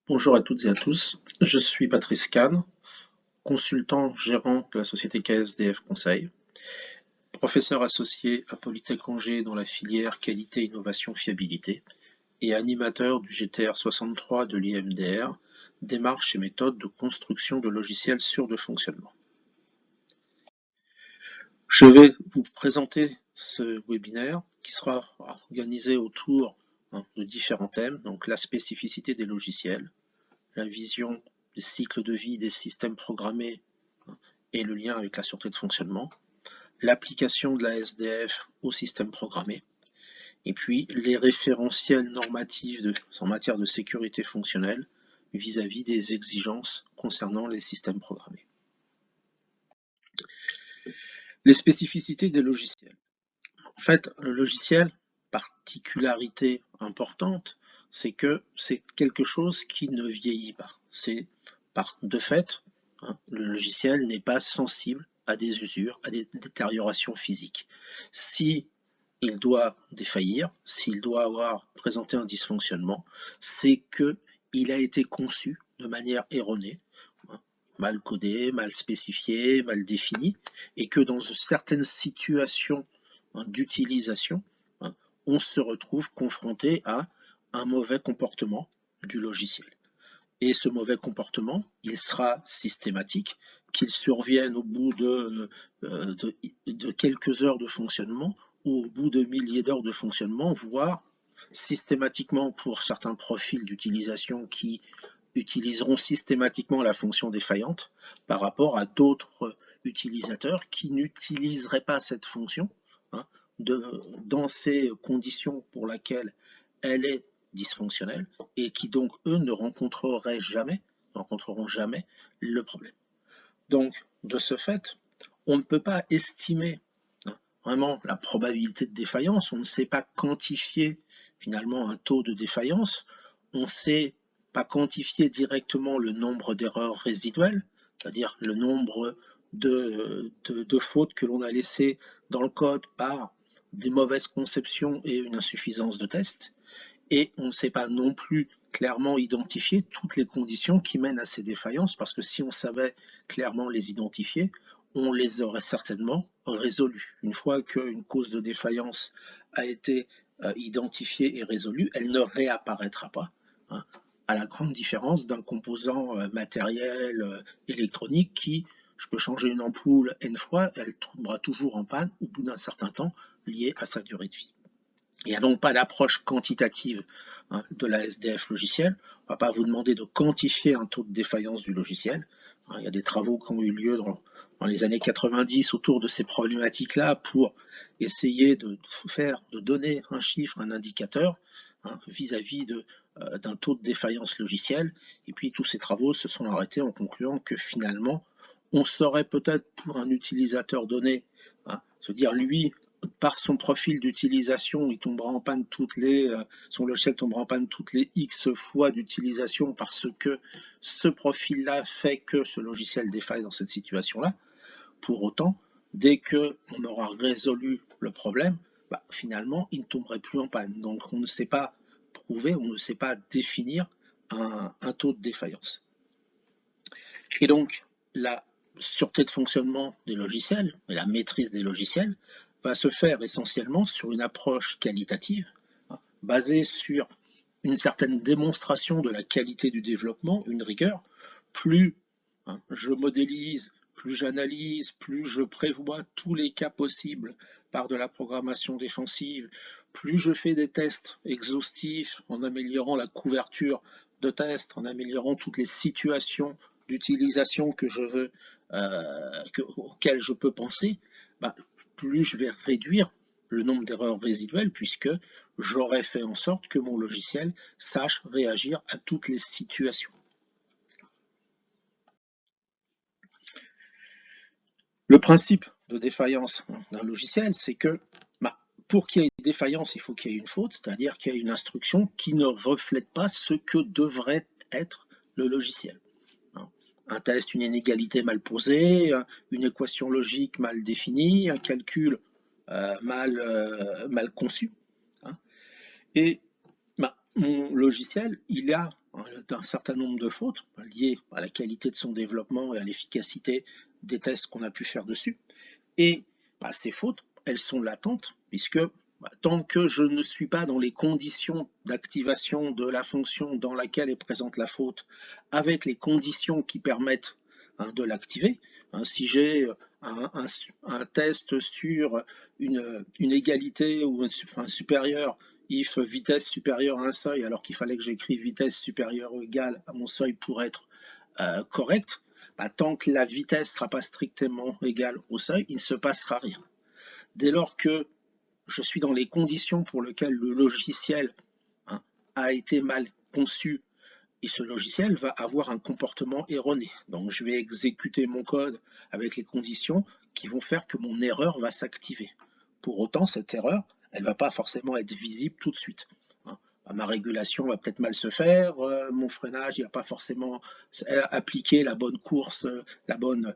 Bonjour à toutes et à tous, je suis Patrice Kahn, consultant gérant de la société KSDF Conseil, professeur associé à Polytech Angers dans la filière qualité, innovation, fiabilité et animateur du GTR 63 de l'IMDR, démarche et méthode de construction de logiciels sûrs de fonctionnement. Je vais vous présenter ce webinaire qui sera organisé autour de différents thèmes, donc la spécificité des logiciels, la vision des cycles de vie des systèmes programmés et le lien avec la sûreté de fonctionnement, l'application de la SDF au système programmé, et puis les référentiels normatifs en matière de sécurité fonctionnelle vis-à-vis des exigences concernant les systèmes programmés. Les spécificités des logiciels. En fait, le logiciel, particularité importante, c'est que c'est quelque chose qui ne vieillit pas. C'est de fait, le logiciel n'est pas sensible à des usures, à des détériorations physiques. Si il doit défaillir, s'il doit avoir présenté un dysfonctionnement, c'est qu'il a été conçu de manière erronée, mal codé, mal spécifié, mal défini, et que dans certaines situations d'utilisation, on se retrouve confronté à un mauvais comportement du logiciel. Et ce mauvais comportement, il sera systématique, qu'il survienne au bout de quelques heures de fonctionnement ou au bout de milliers d'heures de fonctionnement, voire systématiquement pour certains profils d'utilisation qui utiliseront systématiquement la fonction défaillante par rapport à d'autres utilisateurs qui n'utiliseraient pas cette fonction dans ces conditions pour lesquelles elle est dysfonctionnelle et qui donc eux ne rencontreront jamais le problème. Donc de ce fait, on ne peut pas estimer vraiment la probabilité de défaillance, on ne sait pas quantifier finalement un taux de défaillance, on ne sait pas quantifier directement le nombre d'erreurs résiduelles, c'est-à-dire le nombre de fautes que l'on a laissées dans le code par des mauvaises conceptions et une insuffisance de test, et on ne sait pas non plus clairement identifier toutes les conditions qui mènent à ces défaillances, parce que si on savait clairement les identifier, on les aurait certainement résolues. Une fois qu'une cause de défaillance a été identifiée et résolue, elle ne réapparaîtra pas, à la grande différence d'un composant matériel électronique qui, je peux changer une ampoule N fois, elle tombera toujours en panne au bout d'un certain temps lié à sa durée de vie. Il n'y a donc pas d'approche quantitative de la SDF logiciel. On ne va pas vous demander de quantifier un taux de défaillance du logiciel. Il y a des travaux qui ont eu lieu dans les années 90 autour de ces problématiques-là pour essayer de donner un chiffre, un indicateur vis-à-vis d'un taux de défaillance logiciel. Et puis tous ces travaux se sont arrêtés en concluant que finalement, on saurait peut-être pour un utilisateur donné se dire lui, par son profil d'utilisation, il tombera en panne son logiciel tombera en panne toutes les X fois d'utilisation parce que ce profil-là fait que ce logiciel défaille dans cette situation-là. Pour autant, dès qu'on aura résolu le problème, finalement, il ne tomberait plus en panne. Donc, on ne sait pas prouver, on ne sait pas définir un taux de défaillance. Et donc, la sûreté de fonctionnement des logiciels et la maîtrise des logiciels va se faire essentiellement sur une approche qualitative, basée sur une certaine démonstration de la qualité du développement, une rigueur. Plus je modélise, plus j'analyse, plus je prévois tous les cas possibles par de la programmation défensive, plus je fais des tests exhaustifs en améliorant la couverture de tests, en améliorant toutes les situations d'utilisation que je veux, auxquelles je peux penser, plus je vais réduire le nombre d'erreurs résiduelles puisque j'aurai fait en sorte que mon logiciel sache réagir à toutes les situations. Le principe de défaillance d'un logiciel, c'est que pour qu'il y ait une défaillance, il faut qu'il y ait une faute, c'est-à-dire qu'il y ait une instruction qui ne reflète pas ce que devrait être le logiciel. Un test, une inégalité mal posée, une équation logique mal définie, un calcul mal conçu. Et mon logiciel, il a un certain nombre de fautes liées à la qualité de son développement et à l'efficacité des tests qu'on a pu faire dessus. Et ces fautes, elles sont latentes, puisque tant que je ne suis pas dans les conditions d'activation de la fonction dans laquelle est présente la faute, avec les conditions qui permettent de l'activer, si j'ai un test sur une égalité ou un supérieur, if vitesse supérieure à un seuil, alors qu'il fallait que j'écrive vitesse supérieure ou égale à mon seuil pour être correct, tant que la vitesse ne sera pas strictement égale au seuil, il ne se passera rien. Dès lors que je suis dans les conditions pour lesquelles le logiciel a été mal conçu, et ce logiciel va avoir un comportement erroné. Donc je vais exécuter mon code avec les conditions qui vont faire que mon erreur va s'activer. Pour autant, cette erreur, elle ne va pas forcément être visible tout de suite. Ma régulation va peut-être mal se faire, mon freinage, il va pas forcément appliquer la bonne course, la bonne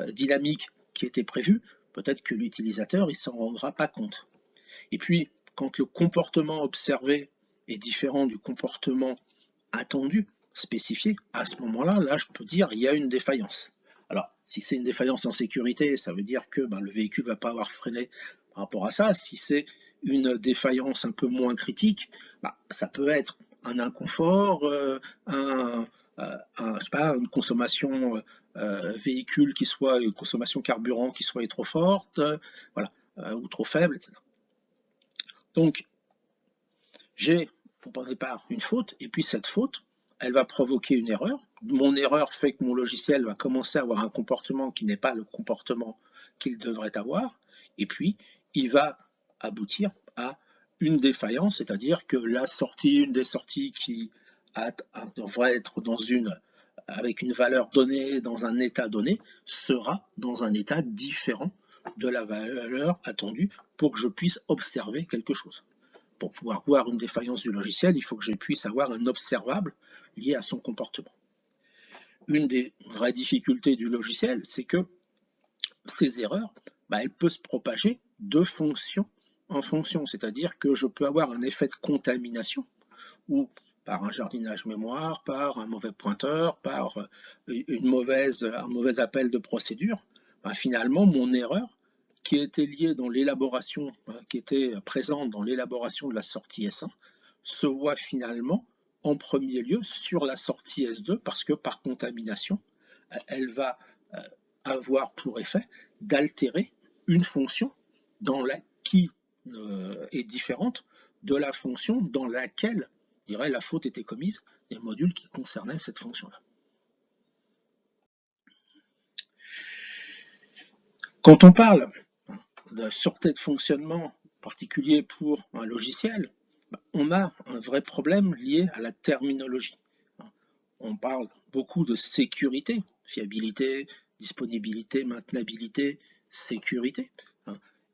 dynamique qui était prévue. Peut-être que l'utilisateur, il s'en rendra pas compte. Et puis, quand le comportement observé est différent du comportement attendu, spécifié, à ce moment-là, là, je peux dire il y a une défaillance. Alors, si c'est une défaillance en sécurité, ça veut dire que le véhicule ne va pas avoir freiné par rapport à ça. Si c'est une défaillance un peu moins critique, ça peut être un inconfort, je sais pas, une consommation véhicule qui soit, une consommation carburant qui soit trop forte, voilà, ou trop faible, etc. Donc, j'ai au départ une faute, et puis cette faute, elle va provoquer une erreur. Mon erreur fait que mon logiciel va commencer à avoir un comportement qui n'est pas le comportement qu'il devrait avoir, et puis il va aboutir à une défaillance, c'est-à-dire que une des sorties qui devrait être avec une valeur donnée dans un état donné, sera dans un état différent de la valeur attendue pour que je puisse observer quelque chose. Pour pouvoir voir une défaillance du logiciel, il faut que je puisse avoir un observable lié à son comportement. Une des vraies difficultés du logiciel, c'est que ces erreurs, elles peuvent se propager de fonction en fonction, c'est-à-dire que je peux avoir un effet de contamination ou par un jardinage mémoire, par un mauvais pointeur, par un mauvais appel de procédure. Finalement, mon erreur, qui était liée dans l'élaboration, qui était présente dans l'élaboration de la sortie S1, se voit finalement en premier lieu sur la sortie S2 parce que par contamination, elle va avoir pour effet d'altérer une fonction qui est différente de la fonction dans laquelle la faute était commise des modules qui concernaient cette fonction-là. Quand on parle de sûreté de fonctionnement particulier pour un logiciel, on a un vrai problème lié à la terminologie. On parle beaucoup de sécurité, fiabilité, disponibilité, maintenabilité, sécurité.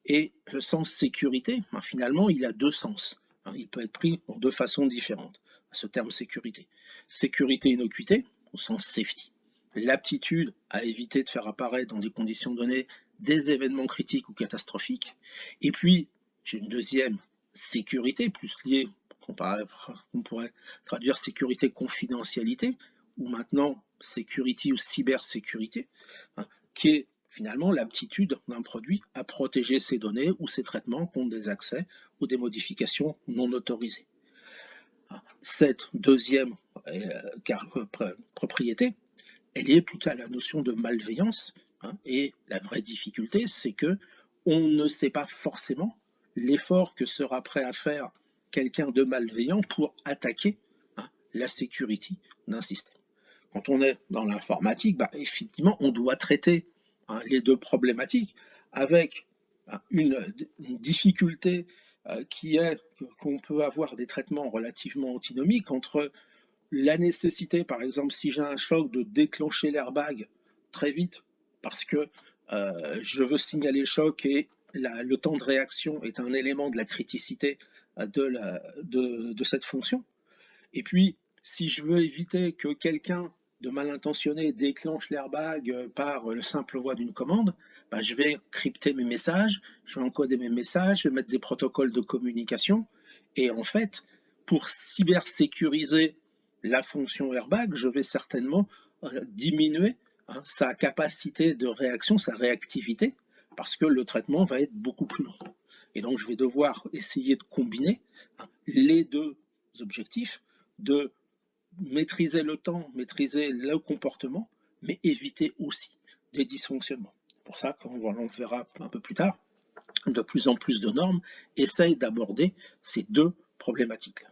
Et le sens sécurité, finalement, il a deux sens. Il peut être pris de deux façons différentes, ce terme sécurité. Sécurité innocuité, au sens safety. L'aptitude à éviter de faire apparaître dans des conditions données des événements critiques ou catastrophiques. Et puis, j'ai une deuxième sécurité, plus liée, on pourrait traduire sécurité confidentialité, ou maintenant sécurité ou cybersécurité, qui est finalement l'aptitude d'un produit à protéger ses données ou ses traitements contre des accès ou des modifications non autorisées. Cette deuxième propriété, elle est plutôt à la notion de malveillance, et la vraie difficulté, c'est que on ne sait pas forcément l'effort que sera prêt à faire quelqu'un de malveillant pour attaquer la sécurité d'un système. Quand on est dans l'informatique, effectivement, on doit traiter les deux problématiques avec une difficulté qui est qu'on peut avoir des traitements relativement antinomiques entre la nécessité, par exemple, si j'ai un choc, de déclencher l'airbag très vite parce que je veux signaler le choc et le temps de réaction est un élément de la criticité de cette fonction. Et puis, si je veux éviter que quelqu'un de mal intentionné déclenche l'airbag par le simple voie d'une commande, je vais crypter mes messages, je vais encoder mes messages, je vais mettre des protocoles de communication, et en fait, pour cybersécuriser la fonction airbag, je vais certainement diminuer sa capacité de réaction, sa réactivité, parce que le traitement va être beaucoup plus long. Et donc je vais devoir essayer de combiner les deux objectifs, de maîtriser le temps, maîtriser le comportement, mais éviter aussi des dysfonctionnements. Pour ça, comme on verra un peu plus tard, de plus en plus de normes essayent d'aborder ces deux problématiques-là.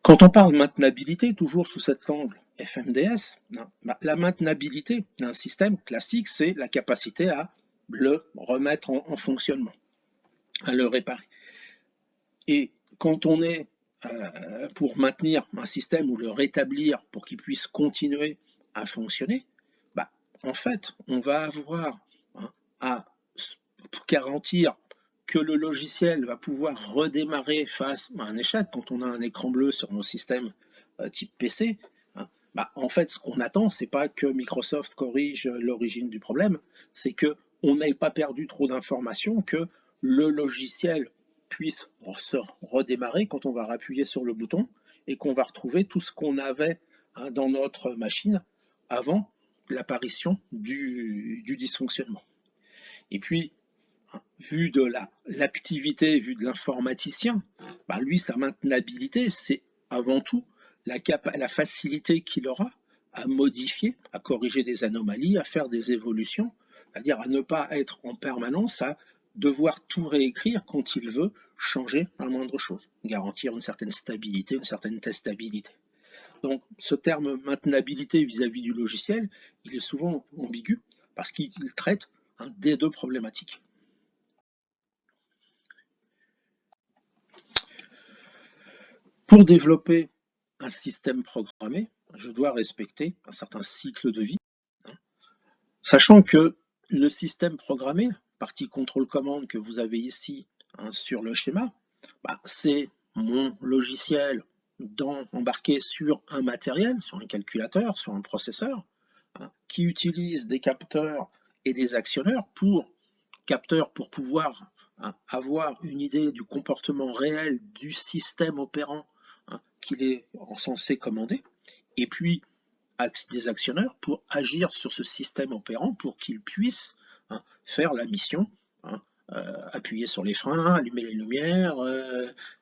Quand on parle maintenabilité, toujours sous cet angle FMDS, la maintenabilité d'un système classique, c'est la capacité à le remettre en fonctionnement, à le réparer. Et quand on est pour maintenir un système ou le rétablir pour qu'il puisse continuer à fonctionner, en fait, on va avoir à garantir que le logiciel va pouvoir redémarrer face à un échec quand on a un écran bleu sur nos systèmes type PC. En fait, ce qu'on attend, c'est pas que Microsoft corrige l'origine du problème, c'est qu'on n'ait pas perdu trop d'informations, que le logiciel puisse se redémarrer quand on va appuyer sur le bouton et qu'on va retrouver tout ce qu'on avait dans notre machine avant l'apparition du dysfonctionnement. Et puis, vu de l'activité, vu de l'informaticien, lui, sa maintenabilité, c'est avant tout la facilité qu'il aura à modifier, à corriger des anomalies, à faire des évolutions, c'est-à-dire à ne pas être en permanence à devoir tout réécrire quand il veut changer la moindre chose, garantir une certaine stabilité, une certaine testabilité. Donc ce terme maintenabilité vis-à-vis du logiciel, il est souvent ambigu parce qu'il traite des deux problématiques. Pour développer un système programmé, je dois respecter un certain cycle de vie, sachant que le système programmé, partie contrôle-commande que vous avez ici sur le schéma, c'est mon logiciel embarqué sur un matériel, sur un calculateur, sur un processeur, qui utilise des capteurs et des actionneurs pour pouvoir avoir une idée du comportement réel du système opérant qu'il est censé commander, et puis des actionneurs pour agir sur ce système opérant pour qu'il puisse faire la mission, appuyer sur les freins, allumer les lumières,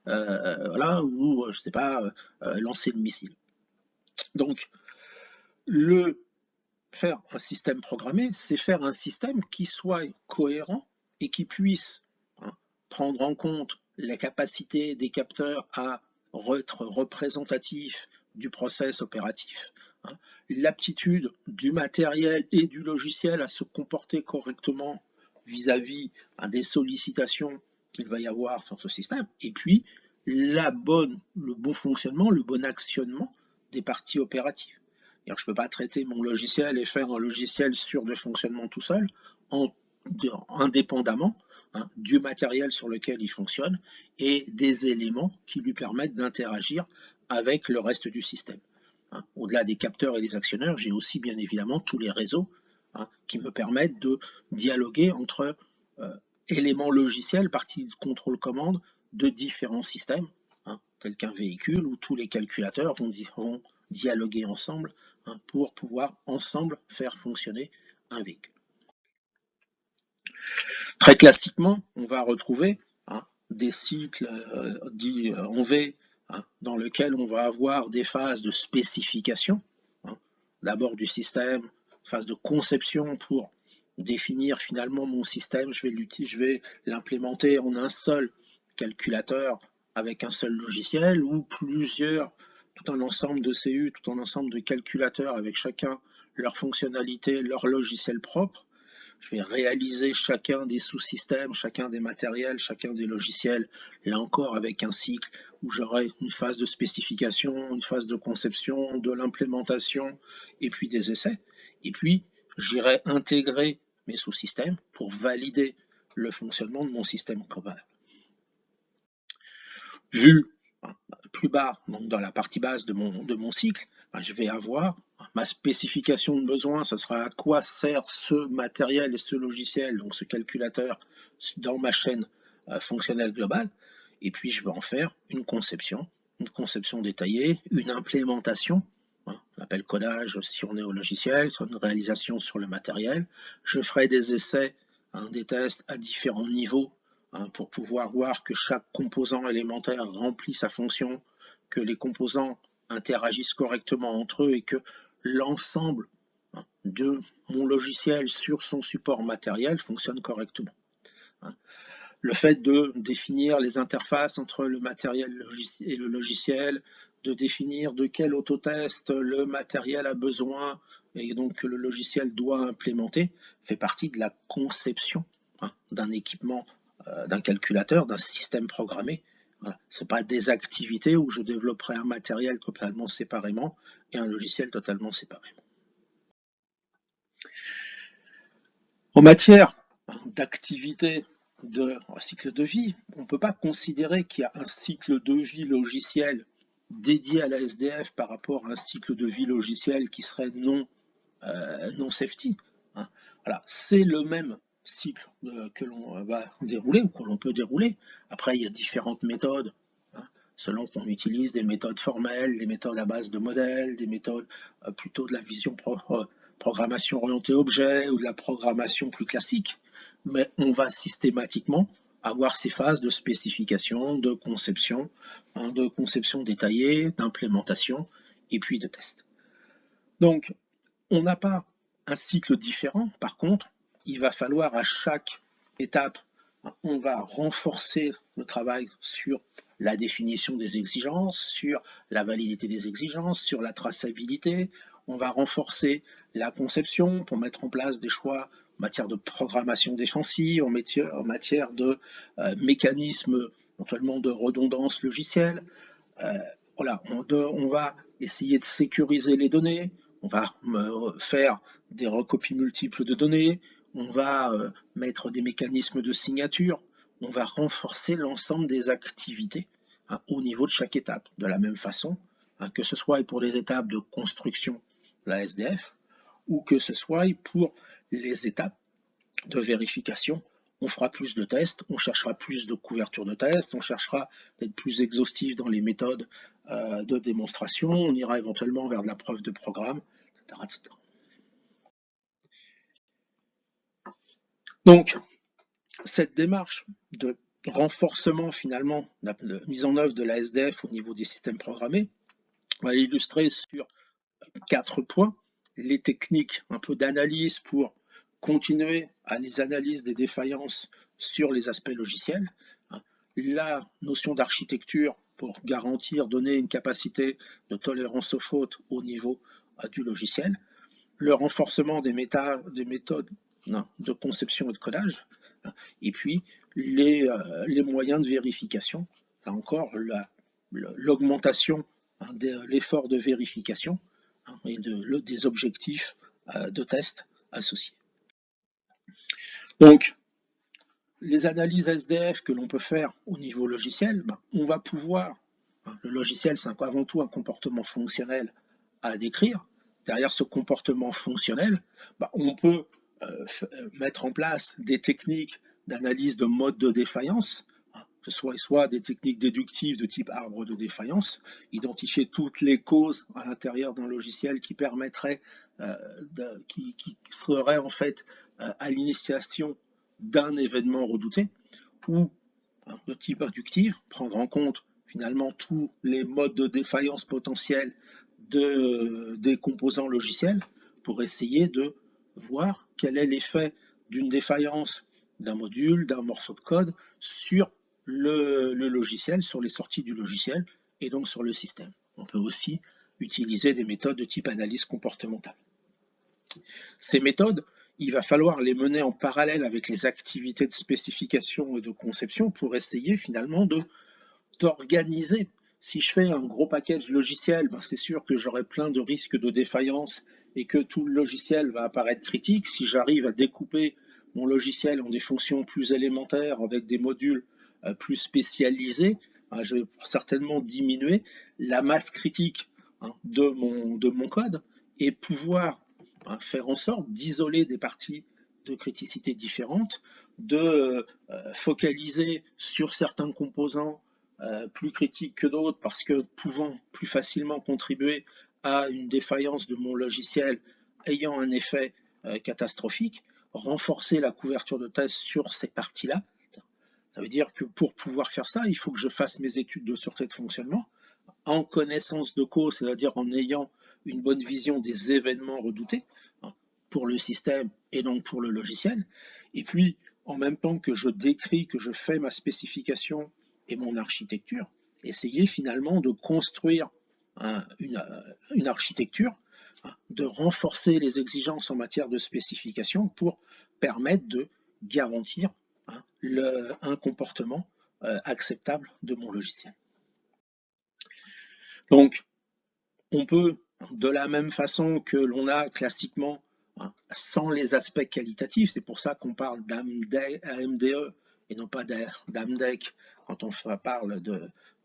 voilà, ou je sais pas, lancer le missile. Donc, faire un système programmé, c'est faire un système qui soit cohérent et qui puisse prendre en compte la capacité des capteurs à être représentatifs du process opératif, l'aptitude du matériel et du logiciel à se comporter correctement vis-à-vis des sollicitations qu'il va y avoir sur ce système, et puis le bon fonctionnement, le bon actionnement des parties opératives. Je ne peux pas traiter mon logiciel et faire un logiciel sûr de fonctionnement tout seul, indépendamment du matériel sur lequel il fonctionne et des éléments qui lui permettent d'interagir avec le reste du système. Au-delà des capteurs et des actionneurs, j'ai aussi bien évidemment tous les réseaux qui me permettent de dialoguer entre éléments logiciels, parties de contrôle-commande de différents systèmes, tels qu'un véhicule où tous les calculateurs vont dialoguer ensemble pour pouvoir ensemble faire fonctionner un véhicule. Très classiquement, on va retrouver des cycles dits en V, dans lesquels on va avoir des phases de spécification, d'abord du système, phase de conception pour définir finalement mon système, je vais l'implémenter en un seul calculateur avec un seul logiciel ou plusieurs, tout un ensemble de CU, tout un ensemble de calculateurs avec chacun leur fonctionnalité, leur logiciel propre. Je vais réaliser chacun des sous-systèmes, chacun des matériels, chacun des logiciels, là encore avec un cycle où j'aurai une phase de spécification, une phase de conception, de l'implémentation et puis des essais. Et puis, j'irai intégrer mes sous-systèmes pour valider le fonctionnement de mon système global. Vu plus bas, donc dans la partie basse de mon cycle, je vais avoir ma spécification de besoin, ce sera à quoi sert ce matériel et ce logiciel, donc ce calculateur, dans ma chaîne fonctionnelle globale. et puis je vais en faire une conception détaillée, une implémentation, on appelle codage si on est au logiciel, une réalisation sur le matériel. Je ferai des essais, des tests à différents niveaux pour pouvoir voir que chaque composant élémentaire remplit sa fonction, que les composants interagissent correctement entre eux et que l'ensemble de mon logiciel sur son support matériel fonctionne correctement. Le fait de définir les interfaces entre le matériel et le logiciel, de définir de quel autotest le matériel a besoin et donc que le logiciel doit implémenter, fait partie de la conception d'un équipement, d'un calculateur, d'un système programmé. Voilà. Ce n'est pas des activités où je développerai un matériel totalement séparément et un logiciel totalement séparément. En matière d'activité de cycle de vie, on ne peut pas considérer qu'il y a un cycle de vie logiciel dédié à la SDF par rapport à un cycle de vie logiciel qui serait non safety. Voilà, c'est le même cycle que l'on va dérouler ou que l'on peut dérouler. Après, il y a différentes méthodes, selon qu'on utilise des méthodes formelles, des méthodes à base de modèles, des méthodes plutôt de la vision programmation orientée objet ou de la programmation plus classique. Mais on va systématiquement avoir ces phases de spécification, de conception détaillée, d'implémentation et puis de test. Donc, on n'a pas un cycle différent. Par contre, il va falloir à chaque étape, on va renforcer le travail sur la définition des exigences, sur la validité des exigences, sur la traçabilité. On va renforcer la conception pour mettre en place des choix en matière de programmation défensive, en matière de mécanismes éventuellement de redondance logicielle. Voilà, on va essayer de sécuriser les données, on va faire des recopies multiples de données, on va mettre des mécanismes de signature, on va renforcer l'ensemble des activités au niveau de chaque étape. De la même façon, que ce soit pour les étapes de construction de la SDF ou que ce soit pour les étapes de vérification. On fera plus de tests, on cherchera plus de couverture de tests, on cherchera d'être plus exhaustif dans les méthodes de démonstration, on ira éventuellement vers de la preuve de programme, etc. etc. Donc, cette démarche de renforcement finalement, de mise en œuvre de la SDF au niveau des systèmes programmés, on va l'illustrer sur 4 points. Les techniques un peu d'analyse pour continuer à les analyses des défaillances sur les aspects logiciels, la notion d'architecture pour garantir, donner une capacité de tolérance aux fautes au niveau du logiciel, le renforcement des méthodes de conception et de codage, et puis les moyens de vérification. Là encore, l'augmentation de l'effort de vérification et des objectifs de test associés. Donc, les analyses SDF que l'on peut faire au niveau logiciel, on va pouvoir, le logiciel c'est avant tout un comportement fonctionnel à décrire. Derrière ce comportement fonctionnel, on peut mettre en place des techniques d'analyse de mode de défaillance, que ce soit des techniques déductives de type arbre de défaillance, identifier toutes les causes à l'intérieur d'un logiciel qui permettrait, qui serait en fait à l'initiation d'un événement redouté, ou de type inductif, prendre en compte finalement tous les modes de défaillance potentiels des composants logiciels pour essayer de voir quel est l'effet d'une défaillance d'un module, d'un morceau de code sur le logiciel, sur les sorties du logiciel et donc sur le système. On peut aussi utiliser des méthodes de type analyse comportementale. Ces méthodes, il va falloir les mener en parallèle avec les activités de spécification et de conception pour essayer finalement d'organiser. Si je fais un gros package logiciel, c'est sûr que j'aurai plein de risques de défaillance et que tout le logiciel va apparaître critique. Si j'arrive à découper mon logiciel en des fonctions plus élémentaires avec des modules plus spécialisés, je vais certainement diminuer la masse critique de mon code et pouvoir faire en sorte d'isoler des parties de criticité différentes, de focaliser sur certains composants plus critiques que d'autres parce que pouvant plus facilement contribuer à une défaillance de mon logiciel ayant un effet catastrophique, renforcer la couverture de test sur ces parties-là. Ça veut dire que pour pouvoir faire ça, il faut que je fasse mes études de sûreté de fonctionnement en connaissance de cause, c'est-à-dire en ayant une bonne vision des événements redoutés pour le système et donc pour le logiciel. Et puis, en même temps que je décris, que je fais ma spécification et mon architecture, essayer finalement de construire une architecture, de renforcer les exigences en matière de spécification pour permettre de garantir un comportement acceptable de mon logiciel. Donc, on peut, de la même façon que l'on a classiquement, sans les aspects qualitatifs, c'est pour ça qu'on parle d'AMDE et non pas d'AMDEC quand on parle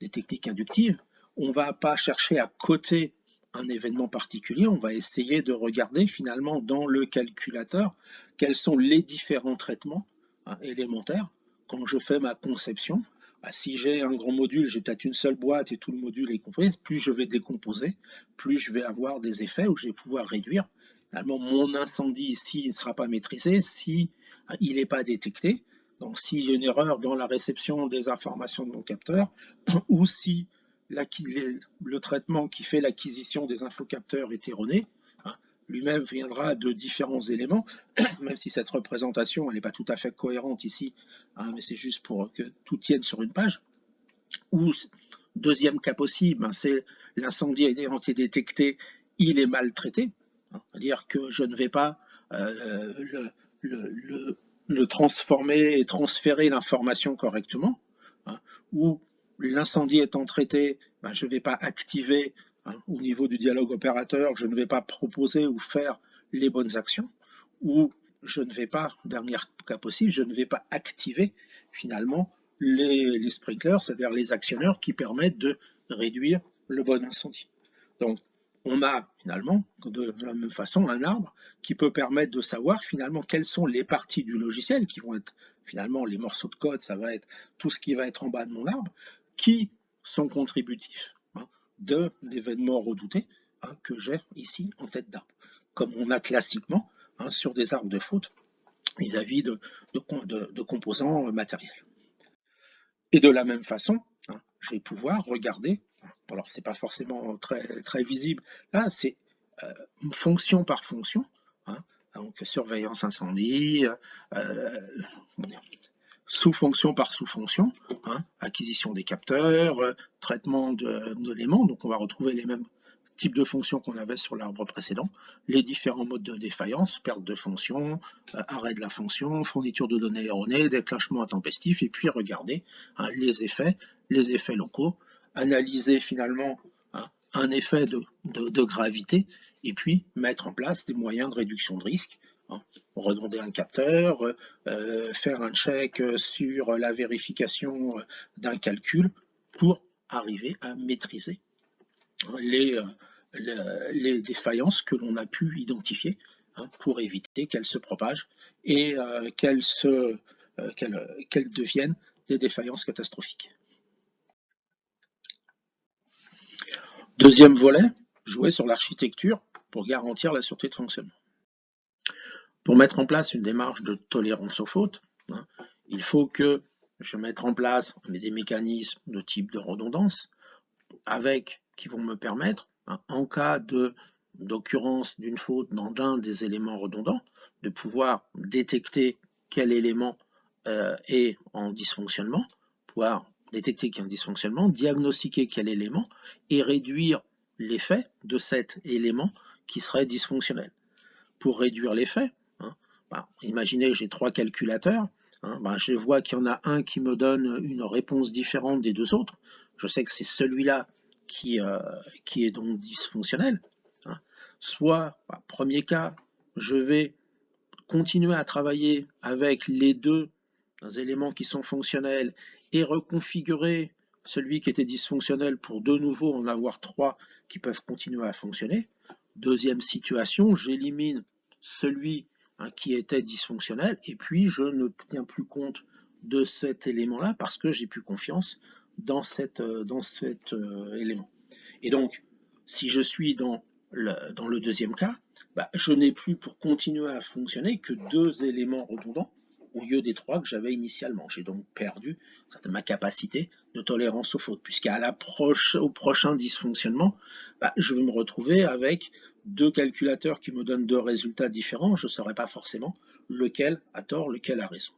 des techniques inductives, on ne va pas chercher à coter un événement particulier, on va essayer de regarder finalement dans le calculateur quels sont les différents traitements élémentaires quand je fais ma conception. Si j'ai un grand module, j'ai peut-être une seule boîte et tout le module est compris, plus je vais décomposer, plus je vais avoir des effets où je vais pouvoir réduire. Finalement, mon incendie ici ne sera pas maîtrisé si il n'est pas détecté. Donc, s'il y a une erreur dans la réception des informations de mon capteur, ou si le traitement qui fait l'acquisition des infocapteurs est erroné, lui-même viendra de différents éléments, même si cette représentation n'est pas tout à fait cohérente ici, mais c'est juste pour que tout tienne sur une page. Ou deuxième cas possible, c'est l'incendie ayant été détecté, il est maltraité, c'est-à-dire que je ne vais pas le transformer et transférer l'information correctement, ou l'incendie étant traité, je ne vais pas activer au niveau du dialogue opérateur, je ne vais pas proposer ou faire les bonnes actions, ou je ne vais pas, dernier cas possible, je ne vais pas activer finalement les sprinklers, c'est-à-dire les actionneurs qui permettent de réduire le bon incendie. Donc, on a finalement, de la même façon, un arbre qui peut permettre de savoir finalement quelles sont les parties du logiciel qui vont être finalement les morceaux de code, ça va être tout ce qui va être en bas de mon arbre, qui sont contributifs de l'événement redouté que j'ai ici en tête d'arbre, comme on a classiquement sur des arbres de faute vis-à-vis de composants matériels. Et de la même façon, je vais pouvoir regarder, alors c'est pas forcément très visible, là c'est fonction par fonction, donc surveillance incendie, sous-fonction par sous-fonction, acquisition des capteurs, traitement d'éléments, donc on va retrouver les mêmes types de fonctions qu'on avait sur l'arbre précédent, les différents modes de défaillance, perte de fonction, arrêt de la fonction, fourniture de données erronées, déclenchement intempestif, et puis regarder les effets locaux, analyser finalement un effet de gravité, et puis mettre en place des moyens de réduction de risque, redonder un capteur, faire un check sur la vérification d'un calcul pour arriver à maîtriser les défaillances que l'on a pu identifier pour éviter qu'elles se propagent et qu'elles deviennent des défaillances catastrophiques. Deuxième volet, jouer sur l'architecture pour garantir la sûreté de fonctionnement. Pour mettre en place une démarche de tolérance aux fautes, il faut que je mette en place des mécanismes de type de redondance qui vont me permettre, en cas d'occurrence d'une faute dans un des éléments redondants, de pouvoir détecter quel élément est en dysfonctionnement, pouvoir détecter qu'il y a un dysfonctionnement, diagnostiquer quel élément et réduire l'effet de cet élément qui serait dysfonctionnel. Pour réduire l'effet, imaginez j'ai 3 calculateurs, je vois qu'il y en a un qui me donne une réponse différente des 2 autres, je sais que c'est celui-là qui est donc dysfonctionnel. Soit, premier cas, je vais continuer à travailler avec les 2 éléments qui sont fonctionnels et reconfigurer celui qui était dysfonctionnel pour de nouveau en avoir 3 qui peuvent continuer à fonctionner. Deuxième situation, j'élimine celui qui était dysfonctionnel et puis je ne tiens plus compte de cet élément-là parce que j'ai plus confiance dans cet élément. Et donc, si je suis dans le deuxième cas, bah, je n'ai plus pour continuer à fonctionner que 2 éléments redondants au lieu des 3 que j'avais initialement. J'ai donc perdu ma capacité de tolérance aux fautes, puisqu'à au prochain dysfonctionnement, bah, je vais me retrouver avec 2 calculateurs qui me donnent 2 résultats différents. Je ne saurais pas forcément lequel a tort, lequel a raison.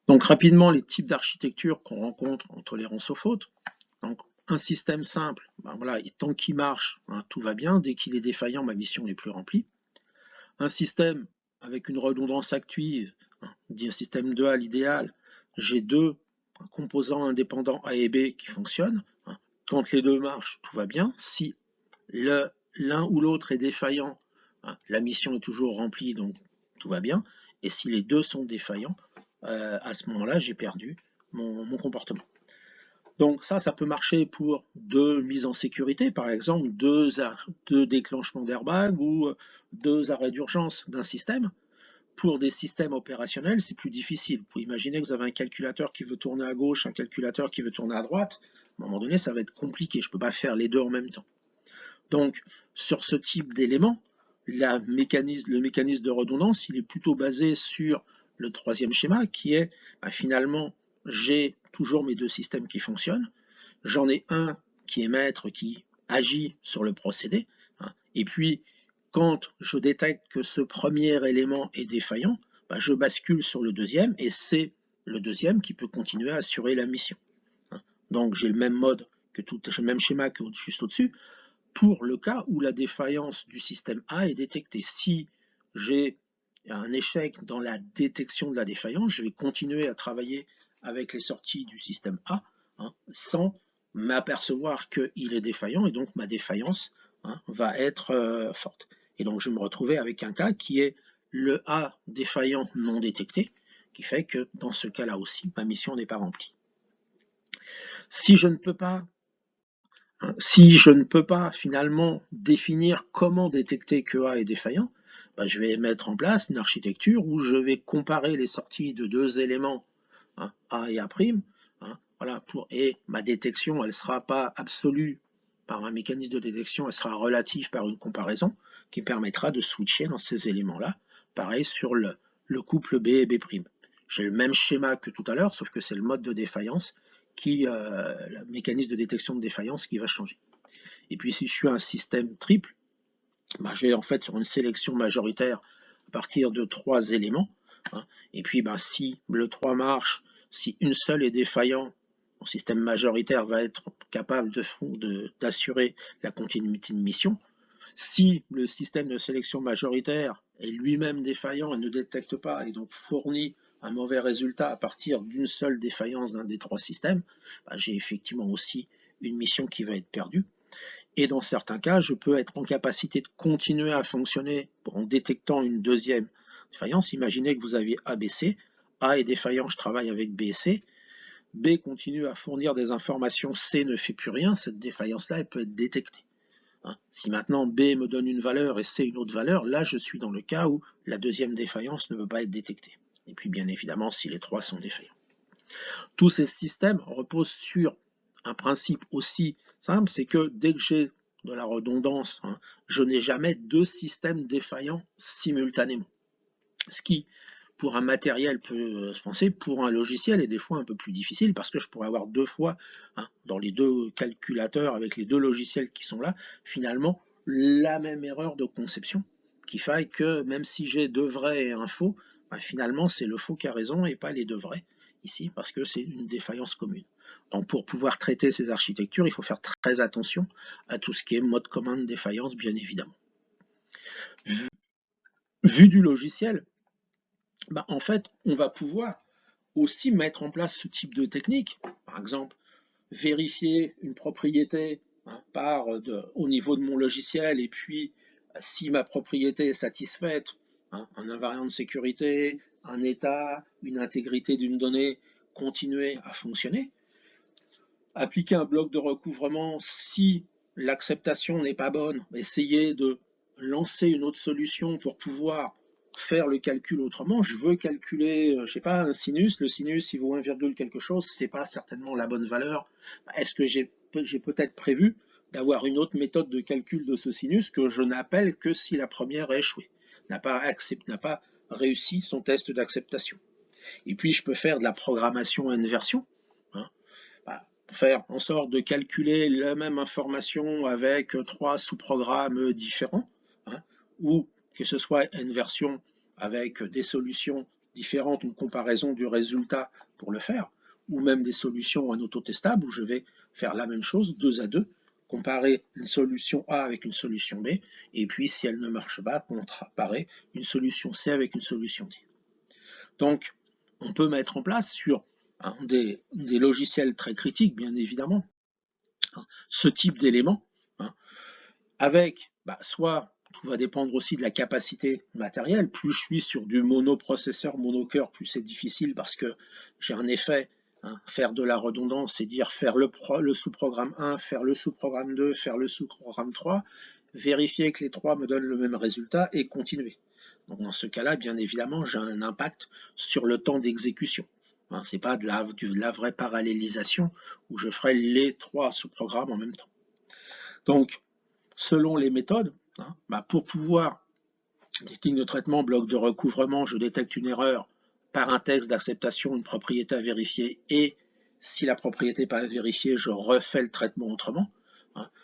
Donc rapidement, les types d'architecture qu'on rencontre en tolérance aux fautes. Donc, un système simple, ben voilà, et tant qu'il marche, hein, tout va bien. Dès qu'il est défaillant, ma mission n'est plus remplie. Un système avec une redondance active, hein, dit un système 2 à l'idéal, j'ai 2 composants indépendants A et B qui fonctionnent. Hein. Quand les 2 marchent, tout va bien. Si l'un ou l'autre est défaillant, hein, la mission est toujours remplie, donc tout va bien. Et si les 2 sont défaillants, à ce moment-là, j'ai perdu mon comportement. Donc ça peut marcher pour 2 mises en sécurité, par exemple 2 déclenchements d'airbag ou 2 arrêts d'urgence d'un système. Pour des systèmes opérationnels, c'est plus difficile. Vous pouvez imaginer que vous avez un calculateur qui veut tourner à gauche, un calculateur qui veut tourner à droite. À un moment donné, ça va être compliqué. Je ne peux pas faire les deux en même temps. Donc, sur ce type d'éléments, le mécanisme de redondance, il est plutôt basé sur le troisième schéma qui est finalement, j'ai toujours mes 2 systèmes qui fonctionnent. J'en ai un qui est maître, qui agit sur le procédé. Hein, et puis, quand je détecte que ce premier élément est défaillant, je bascule sur le deuxième et c'est le deuxième qui peut continuer à assurer la mission. Hein. Donc, j'ai le même mode le même schéma que juste au-dessus, pour le cas où la défaillance du système A est détectée. Si j'ai un échec dans la détection de la défaillance, je vais continuer à travailler avec les sorties du système A, hein, sans m'apercevoir qu'il est défaillant, et donc ma défaillance, hein, va être forte. Et donc je vais me retrouver avec un cas qui est le A défaillant non détecté, qui fait que dans ce cas-là aussi, ma mission n'est pas remplie. Si je ne peux pas finalement définir comment détecter que A est défaillant, je vais mettre en place une architecture où je vais comparer les sorties de 2 éléments, hein, A et A', hein, voilà, et ma détection, elle ne sera pas absolue par un mécanisme de détection, elle sera relative par une comparaison qui permettra de switcher dans ces éléments-là. Pareil sur le couple B et B'. J'ai le même schéma que tout à l'heure, sauf que c'est le mode de défaillance le mécanisme de détection de défaillance qui va changer. Et puis si je suis un système triple, je vais en fait sur une sélection majoritaire à partir de 3 éléments. Hein, et puis si le 3 marche, si une seule est défaillant, mon système majoritaire va être capable d'assurer la continuité de mission. Si le système de sélection majoritaire est lui-même défaillant et ne détecte pas et donc fournit un mauvais résultat à partir d'une seule défaillance d'un des 3 systèmes, j'ai effectivement aussi une mission qui va être perdue. Et dans certains cas, je peux être en capacité de continuer à fonctionner en détectant une deuxième défaillance. Imaginez que vous aviez ABC, A est défaillant, je travaille avec B et C, B continue à fournir des informations, C ne fait plus rien, cette défaillance-là, elle peut être détectée. Si maintenant B me donne une valeur et C une autre valeur, là je suis dans le cas où la deuxième défaillance ne peut pas être détectée. Et puis bien évidemment si les 3 sont défaillants. Tous ces systèmes reposent sur un principe aussi simple, c'est que dès que j'ai de la redondance, je n'ai jamais 2 systèmes défaillants simultanément. Ce qui, pour un matériel peut se penser, pour un logiciel est des fois un peu plus difficile parce que je pourrais avoir 2 fois, dans les 2 calculateurs avec les 2 logiciels qui sont là, finalement la même erreur de conception qui fait que même si j'ai 2 vrais et un faux, finalement c'est le faux qui a raison et pas les 2 vrais ici parce que c'est une défaillance commune. Donc pour pouvoir traiter ces architectures, il faut faire très attention à tout ce qui est mode commande défaillance bien évidemment. Vu du logiciel, en fait, on va pouvoir aussi mettre en place ce type de technique. Par exemple, vérifier une propriété au niveau de mon logiciel et puis si ma propriété est satisfaite, un invariant de sécurité, un état, une intégrité d'une donnée, continuer à fonctionner. Appliquer un bloc de recouvrement si l'acceptation n'est pas bonne, essayer de lancer une autre solution pour pouvoir faire le calcul autrement. Je veux calculer, je sais pas, un sinus. Le sinus, il vaut 1, quelque chose. C'est pas certainement la bonne valeur. Est-ce que j'ai peut-être prévu d'avoir une autre méthode de calcul de ce sinus que je n'appelle que si la première a échoué, n'a pas réussi son test d'acceptation. Et puis, je peux faire de la programmation à inversion. Hein. Faire en sorte de calculer la même information avec 3 sous-programmes différents, hein, ou que ce soit une version avec des solutions différentes, une comparaison du résultat pour le faire, ou même des solutions en autotestable où je vais faire la même chose 2 à 2, comparer une solution A avec une solution B, et puis si elle ne marche pas, comparer une solution C avec une solution D. Donc, on peut mettre en place sur des logiciels très critiques, bien évidemment, ce type d'éléments, avec soit tout va dépendre aussi de la capacité matérielle. Plus je suis sur du monoprocesseur, monocœur, plus c'est difficile parce que j'ai un effet, faire de la redondance, c'est dire faire le sous-programme 1, faire le sous-programme 2, faire le sous-programme 3, vérifier que les 3 me donnent le même résultat et continuer. Donc dans ce cas-là, bien évidemment, j'ai un impact sur le temps d'exécution. Ce n'est pas de la vraie parallélisation où je ferai les 3 sous-programmes en même temps. Donc, selon les méthodes, pour pouvoir, technique de traitement, bloc de recouvrement, je détecte une erreur par un texte d'acceptation, une propriété à vérifier, et si la propriété n'est pas vérifiée, je refais le traitement autrement.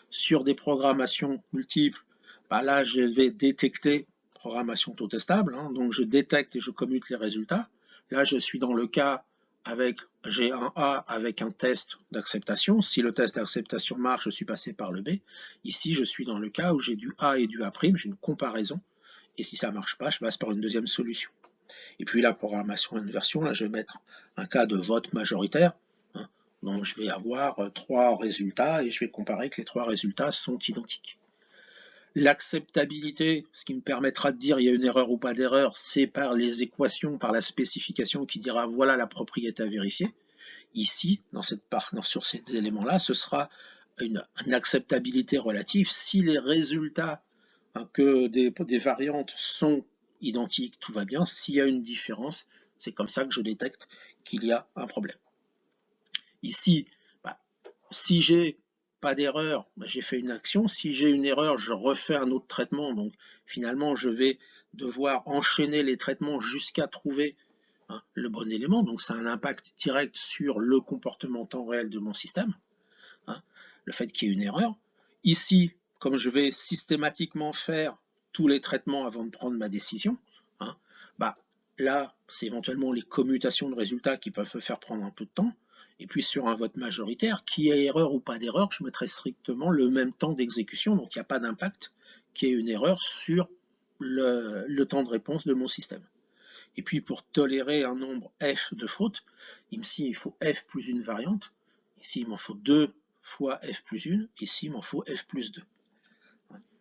Sur des programmations multiples, là, je vais détecter programmation taux testable, donc je détecte et je commute les résultats. Là, je suis dans le cas avec, j'ai un A avec un test d'acceptation. Si le test d'acceptation marche, je suis passé par le B. Ici, je suis dans le cas où j'ai du A et du A', j'ai une comparaison. Et si ça ne marche pas, je passe par une deuxième solution. Et puis la programmation inversion, là, je vais mettre un cas de vote majoritaire. Donc je vais avoir 3 résultats et je vais comparer que les 3 résultats sont identiques. L'acceptabilité, ce qui me permettra de dire il y a une erreur ou pas d'erreur, c'est par les équations, par la spécification qui dira voilà la propriété à vérifier. Ici, sur ces éléments-là, ce sera une acceptabilité relative. Si les résultats que des variantes sont identiques, tout va bien. S'il y a une différence, c'est comme ça que je détecte qu'il y a un problème. Ici, si j'ai pas d'erreur, j'ai fait une action. Si j'ai une erreur, je refais un autre traitement. Donc finalement, je vais devoir enchaîner les traitements jusqu'à trouver le bon élément. Donc ça a un impact direct sur le comportement temps réel de mon système. Le fait qu'il y ait une erreur. Ici, comme je vais systématiquement faire tous les traitements avant de prendre ma décision, là, c'est éventuellement les commutations de résultats qui peuvent me faire prendre un peu de temps. Et puis sur un vote majoritaire, qu'il y ait erreur ou pas d'erreur, je mettrai strictement le même temps d'exécution, donc il n'y a pas d'impact qu'il y ait une erreur sur le temps de réponse de mon système. Et puis pour tolérer un nombre f de fautes, ici il faut f plus une variante, ici il m'en faut 2 fois f plus 1, ici il m'en faut f plus 2.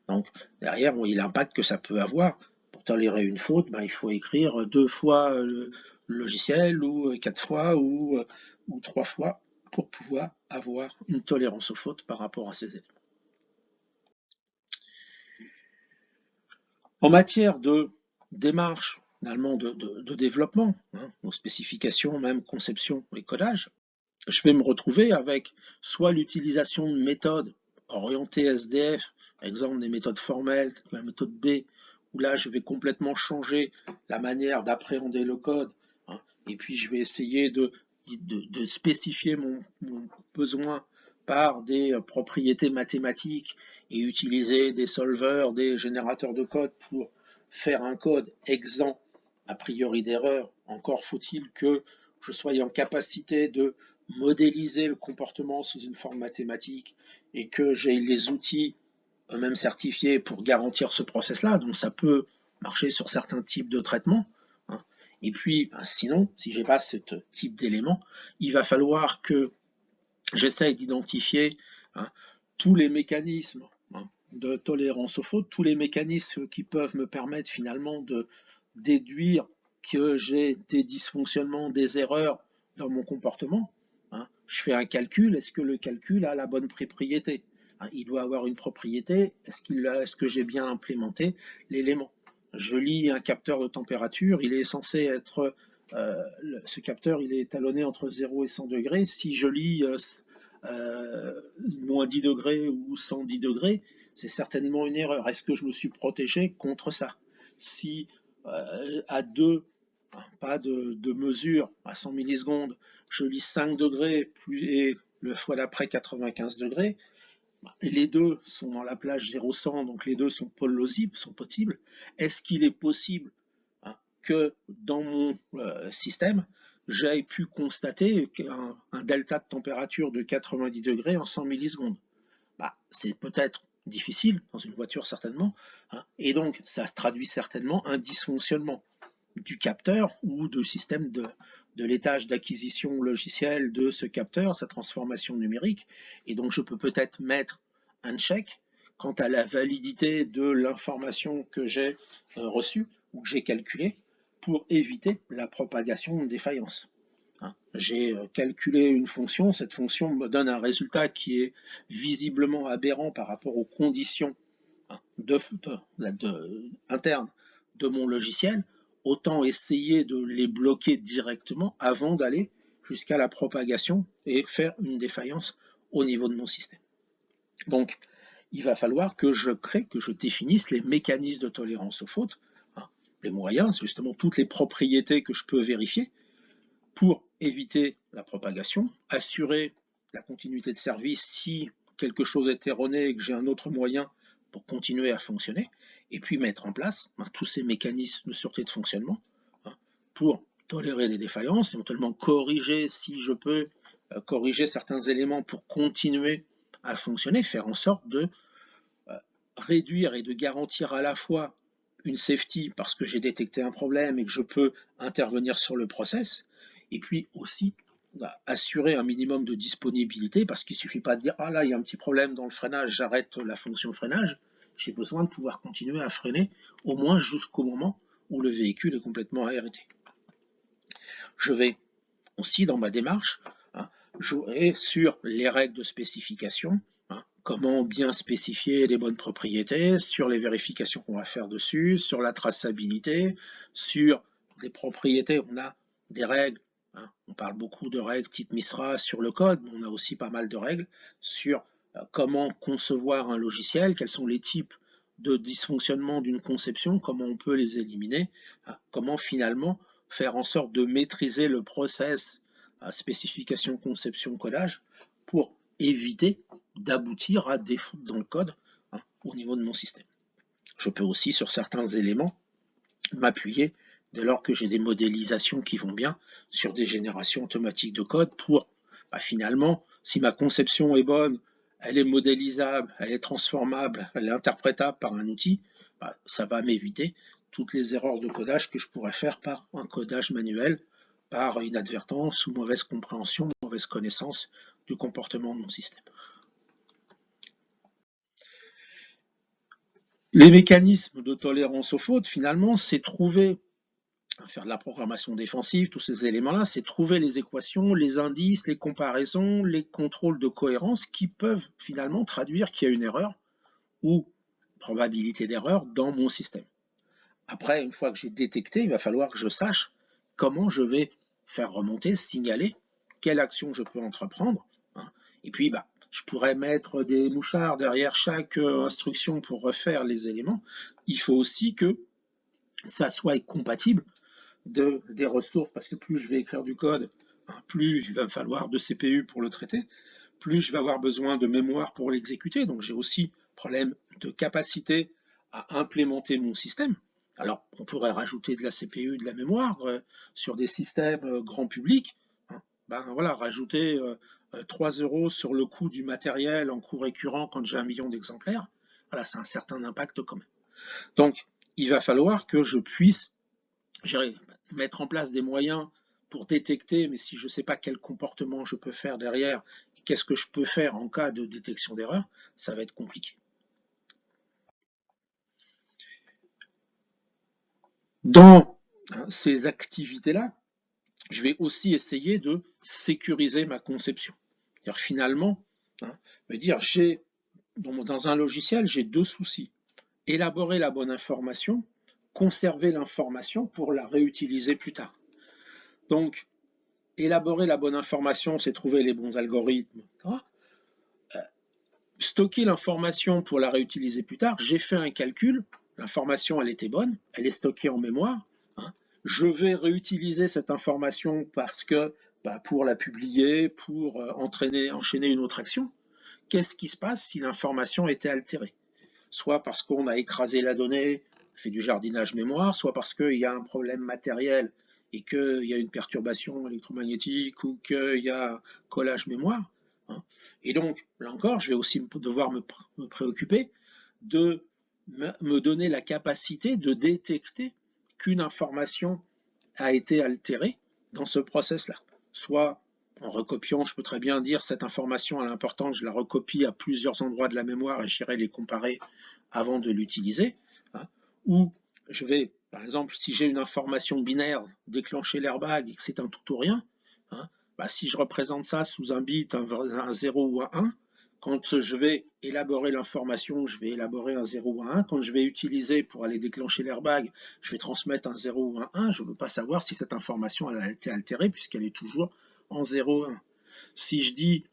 Donc derrière, l'impact que ça peut avoir, pour tolérer une faute, il faut écrire 2 fois le logiciel, ou 4 fois, ou 3 fois, pour pouvoir avoir une tolérance aux fautes par rapport à ces éléments. En matière de démarche, finalement, de développement, aux spécifications, même conception et codage, je vais me retrouver avec soit l'utilisation de méthodes orientées SDF, par exemple des méthodes formelles, la méthode B, où là je vais complètement changer la manière d'appréhender le code, et puis je vais essayer de spécifier mon besoin par des propriétés mathématiques et utiliser des solvers, des générateurs de code pour faire un code exempt a priori d'erreur. Encore faut-il que je sois en capacité de modéliser le comportement sous une forme mathématique et que j'ai les outils eux-mêmes certifiés pour garantir ce process-là. Donc ça peut marcher sur certains types de traitements. Et puis, sinon, si je n'ai pas ce type d'éléments, il va falloir que j'essaye d'identifier tous les mécanismes de tolérance aux fautes, tous les mécanismes qui peuvent me permettre finalement de déduire que j'ai des dysfonctionnements, des erreurs dans mon comportement. Je fais un calcul, est-ce que le calcul a la bonne propriété? Il doit avoir une propriété, est-ce que j'ai bien implémenté l'élément? je lis un capteur de température, il est censé être, ce capteur, il est étalonné entre 0 et 100 degrés. Si je lis moins 10 degrés ou 110 degrés, c'est certainement une erreur. Est-ce que je me suis protégé contre ça? Si à 2, pas de mesure à 100 millisecondes, je lis 5 degrés et le fois d'après 95 degrés, les deux sont dans la plage 0-100, donc les deux sont possibles. Est-ce qu'il est possible que dans mon système, j'ai pu constater un delta de température de 90 degrés en 100 millisecondes? C'est peut-être difficile, dans une voiture certainement, et donc ça traduit certainement un dysfonctionnement du capteur ou du système de l'étage d'acquisition logicielle de ce capteur, sa transformation numérique, et donc je peux peut-être mettre un check quant à la validité de l'information que j'ai reçue ou que j'ai calculée pour éviter la propagation de défaillance. J'ai calculé une fonction, cette fonction me donne un résultat qui est visiblement aberrant par rapport aux conditions internes de mon logiciel. Autant essayer de les bloquer directement avant d'aller jusqu'à la propagation et faire une défaillance au niveau de mon système. Donc, il va falloir que je définisse les mécanismes de tolérance aux fautes, les moyens, justement toutes les propriétés que je peux vérifier pour éviter la propagation, assurer la continuité de service si quelque chose est erroné et que j'ai un autre moyen pour continuer à fonctionner, et puis mettre en place tous ces mécanismes de sûreté de fonctionnement pour tolérer les défaillances, éventuellement corriger si je peux corriger certains éléments pour continuer à fonctionner, faire en sorte de réduire et de garantir à la fois une safety parce que j'ai détecté un problème et que je peux intervenir sur le process, et puis aussi assurer un minimum de disponibilité parce qu'il ne suffit pas de dire « Ah là, il y a un petit problème dans le freinage, j'arrête la fonction freinage ». J'ai besoin de pouvoir continuer à freiner au moins jusqu'au moment où le véhicule est complètement arrêté. Je vais aussi, dans ma démarche, jouer sur les règles de spécification, comment bien spécifier les bonnes propriétés, sur les vérifications qu'on va faire dessus, sur la traçabilité, sur les propriétés. On a des règles, on parle beaucoup de règles type MISRA sur le code, mais on a aussi pas mal de règles sur comment concevoir un logiciel, quels sont les types de dysfonctionnement d'une conception, comment on peut les éliminer, comment finalement faire en sorte de maîtriser le process spécification, conception, codage pour éviter d'aboutir à des fautes dans le code au niveau de mon système. Je peux aussi, sur certains éléments, m'appuyer dès lors que j'ai des modélisations qui vont bien sur des générations automatiques de code pour finalement, si ma conception est bonne, elle est modélisable, elle est transformable, elle est interprétable par un outil, ça va m'éviter toutes les erreurs de codage que je pourrais faire par un codage manuel, par inadvertance ou mauvaise compréhension, mauvaise connaissance du comportement de mon système. Les mécanismes de tolérance aux fautes, finalement, c'est trouver, faire de la programmation défensive, tous ces éléments-là, c'est trouver les équations, les indices, les comparaisons, les contrôles de cohérence qui peuvent finalement traduire qu'il y a une erreur ou probabilité d'erreur dans mon système. Après, une fois que j'ai détecté, il va falloir que je sache comment je vais faire remonter, signaler, quelle action je peux entreprendre. Et puis, je pourrais mettre des mouchards derrière chaque instruction pour refaire les éléments. Il faut aussi que ça soit compatible des ressources, parce que plus je vais écrire du code, plus il va me falloir de CPU pour le traiter, plus je vais avoir besoin de mémoire pour l'exécuter. Donc j'ai aussi problème de capacité à implémenter mon système. Alors on pourrait rajouter de la CPU, de la mémoire sur des systèmes grand public. Voilà, rajouter 3 € sur le coût du matériel en coût récurrent quand j'ai 1 million d'exemplaires, voilà, c'est un certain impact quand même. Donc, il va falloir que je puisse mettre en place des moyens pour détecter, mais si je ne sais pas quel comportement je peux faire derrière, qu'est-ce que je peux faire en cas de détection d'erreur, ça va être compliqué. Dans ces activités-là, je vais aussi essayer de sécuriser ma conception. Finalement, me dire, dans un logiciel, j'ai deux soucis. Élaborer la bonne information conserver l'information pour la réutiliser plus tard. Donc, élaborer la bonne information, c'est trouver les bons algorithmes. Stocker l'information pour la réutiliser plus tard, j'ai fait un calcul, l'information elle était bonne, elle est stockée en mémoire, je vais réutiliser cette information parce que pour la publier, pour enchaîner une autre action. Qu'est-ce qui se passe si l'information était altérée? Soit parce qu'on a écrasé la donnée, fait du jardinage mémoire, soit parce qu'il y a un problème matériel et qu'il y a une perturbation électromagnétique ou qu'il y a un collage mémoire. Et donc, là encore, je vais aussi devoir me préoccuper de me donner la capacité de détecter qu'une information a été altérée dans ce process-là. Soit en recopiant, je peux très bien dire cette information est importante, je la recopie à plusieurs endroits de la mémoire et j'irai les comparer avant de l'utiliser. Ou je vais, par exemple, si j'ai une information binaire, déclencher l'airbag et que c'est un tout ou rien, si je représente ça sous un bit, un 0 ou un 1, quand je vais élaborer l'information, je vais élaborer un 0 ou un 1. Quand je vais utiliser pour aller déclencher l'airbag, je vais transmettre un 0 ou un 1. Je ne veux pas savoir si cette information a été altérée puisqu'elle est toujours en 0, 1. Si je dis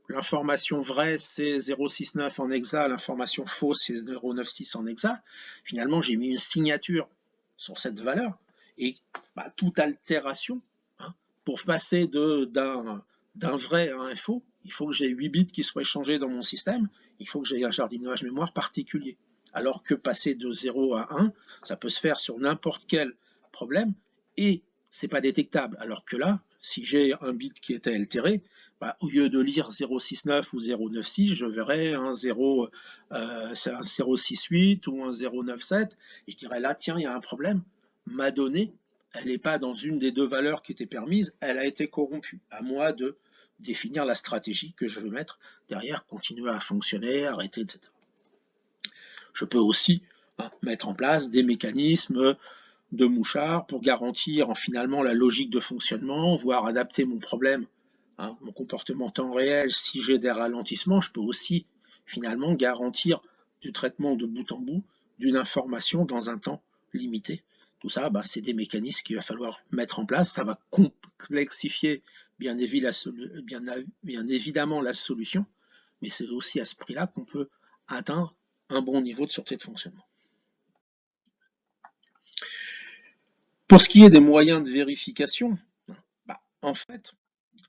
l'information vraie, c'est 069 en hexa, l'information fausse, c'est 096 en hexa, finalement, j'ai mis une signature sur cette valeur. Et toute altération, pour passer d'un vrai à un faux, il faut que j'ai 8 bits qui soient échangés dans mon système, il faut que j'ai un jardinage mémoire particulier. Alors que passer de 0 à 1, ça peut se faire sur n'importe quel problème et c'est pas détectable. Alors que là, si j'ai un bit qui était altéré, au lieu de lire 069 ou 096, je verrai un 068 ou un 097 et je dirais là, tiens, il y a un problème, ma donnée, elle n'est pas dans une des deux valeurs qui étaient permises, elle a été corrompue. À moi de définir la stratégie que je veux mettre derrière, continuer à fonctionner, arrêter, etc. Je peux aussi mettre en place des mécanismes de mouchard pour garantir finalement la logique de fonctionnement, voire adapter mon problème, mon comportement en temps réel. Si j'ai des ralentissements, je peux aussi finalement garantir du traitement de bout en bout d'une information dans un temps limité. Tout ça, c'est des mécanismes qu'il va falloir mettre en place. Ça va complexifier bien évidemment la solution, mais c'est aussi à ce prix-là qu'on peut atteindre un bon niveau de sûreté de fonctionnement. Pour ce qui est des moyens de vérification, en fait,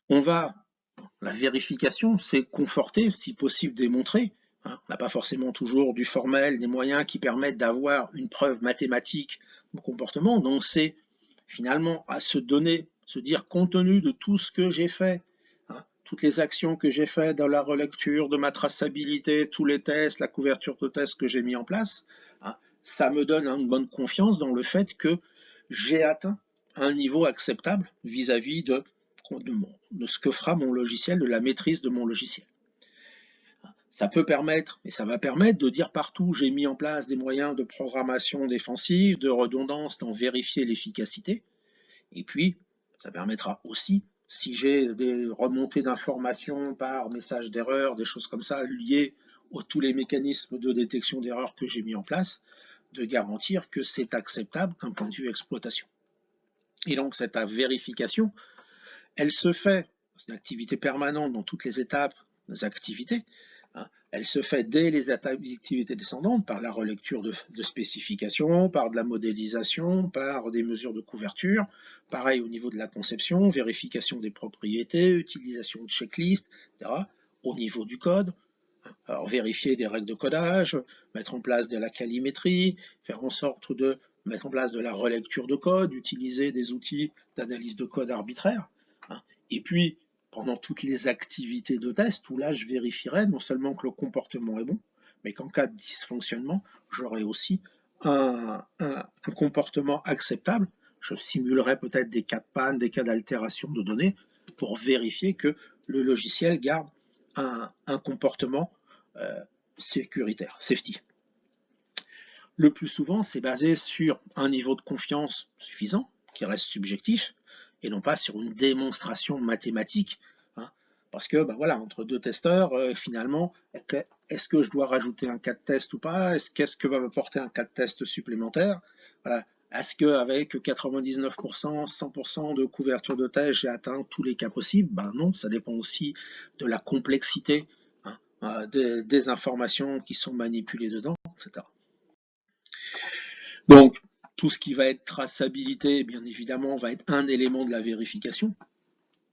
la vérification, c'est conforter, si possible démontrer. On n'a pas forcément toujours du formel, des moyens qui permettent d'avoir une preuve mathématique de comportement. Donc c'est finalement à se donner, se dire compte tenu de tout ce que j'ai fait, toutes les actions que j'ai faites dans la relecture, de ma traçabilité, tous les tests, la couverture de tests que j'ai mis en place, ça me donne une bonne confiance dans le fait que j'ai atteint un niveau acceptable vis-à-vis de ce que fera mon logiciel, de la maîtrise de mon logiciel. Ça peut permettre, et ça va permettre de dire partout j'ai mis en place des moyens de programmation défensive, de redondance, d'en vérifier l'efficacité. Et puis, ça permettra aussi, si j'ai des remontées d'informations par message d'erreur, des choses comme ça liées à tous les mécanismes de détection d'erreur que j'ai mis en place, de garantir que c'est acceptable d'un point de vue exploitation. Et donc cette vérification, elle se fait, c'est une activité permanente dans toutes les étapes des activités, elle se fait dès les activités descendantes par la relecture de spécifications, par de la modélisation, par des mesures de couverture, pareil au niveau de la conception, vérification des propriétés, utilisation de checklists, etc. Au niveau du code, alors vérifier des règles de codage, mettre en place de la calimétrie, faire en sorte de mettre en place de la relecture de code, utiliser des outils d'analyse de code arbitraire. Et puis, pendant toutes les activités de test, où là, je vérifierai non seulement que le comportement est bon, mais qu'en cas de dysfonctionnement, j'aurai aussi un comportement acceptable. Je simulerai peut-être des cas de panne, des cas d'altération de données, pour vérifier que le logiciel garde un comportement sécuritaire, safety. Le plus souvent, c'est basé sur un niveau de confiance suffisant, qui reste subjectif, et non pas sur une démonstration mathématique. Parce que, voilà, entre deux testeurs, finalement, est-ce que je dois rajouter un cas de test ou pas? Qu'est-ce que va m'apporter un cas de test supplémentaire? Voilà. Est-ce qu'avec 99%, 100% de couverture de test, j'ai atteint tous les cas possibles? Ben non, ça dépend aussi de la complexité, hein, des informations qui sont manipulées dedans, etc. Donc, tout ce qui va être traçabilité, bien évidemment, va être un élément de la vérification.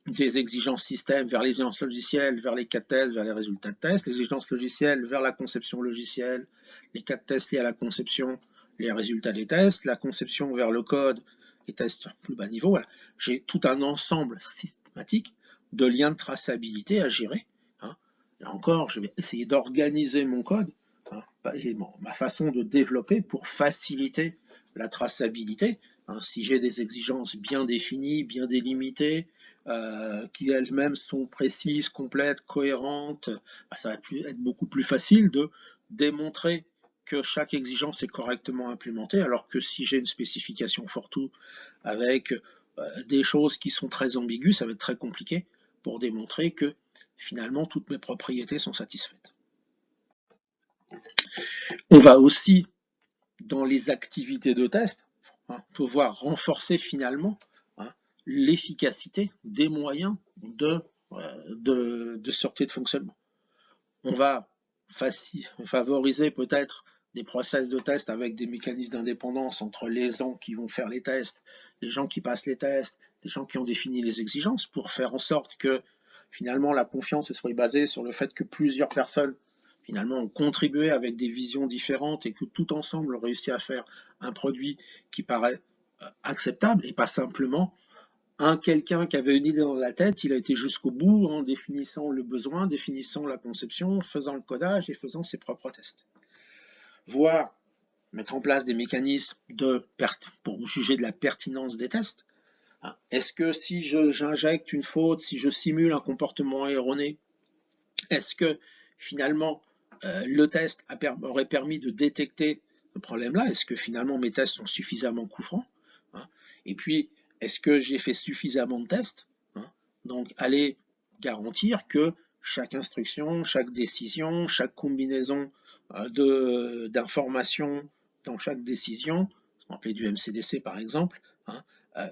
Des exigences système vers les exigences logicielles, vers les cas de test, vers les résultats de test, les exigences logicielles vers la conception logicielle, les cas de test liés à la conception, les résultats des tests, la conception vers le code, les tests plus bas niveau. Voilà. J'ai tout un ensemble systématique de liens de traçabilité à gérer. Hein. Là encore, je vais essayer d'organiser mon code, hein, et ma façon de développer pour faciliter la traçabilité. Hein, si j'ai des exigences bien définies, bien délimitées, qui elles-mêmes sont précises, complètes, cohérentes, ça va être beaucoup plus facile de démontrer que chaque exigence est correctement implémentée, alors que si j'ai une spécification fourre-tout avec des choses qui sont très ambiguës, ça va être très compliqué pour démontrer que finalement toutes mes propriétés sont satisfaites. On va aussi, dans les activités de test, pouvoir renforcer finalement l'efficacité des moyens de sûreté de fonctionnement. On va favoriser peut-être des process de test avec des mécanismes d'indépendance entre les gens qui vont faire les tests, les gens qui passent les tests, les gens qui ont défini les exigences, pour faire en sorte que finalement la confiance soit basée sur le fait que plusieurs personnes finalement ont contribué avec des visions différentes et que tout ensemble ont réussi à faire un produit qui paraît acceptable et pas simplement quelqu'un qui avait une idée dans la tête, il a été jusqu'au bout en définissant le besoin, définissant la conception, faisant le codage et faisant ses propres tests. Voire mettre en place des mécanismes pour juger de la pertinence des tests. Est-ce que si j'injecte une faute, si je simule un comportement erroné, est-ce que finalement le test aurait permis de détecter ce problème-là? Est-ce que finalement mes tests sont suffisamment couvrants? Et puis, est-ce que j'ai fait suffisamment de tests? Donc, allez garantir que chaque instruction, chaque décision, chaque combinaison d'informations dans chaque décision, ce qu'on appelait du MCDC par exemple,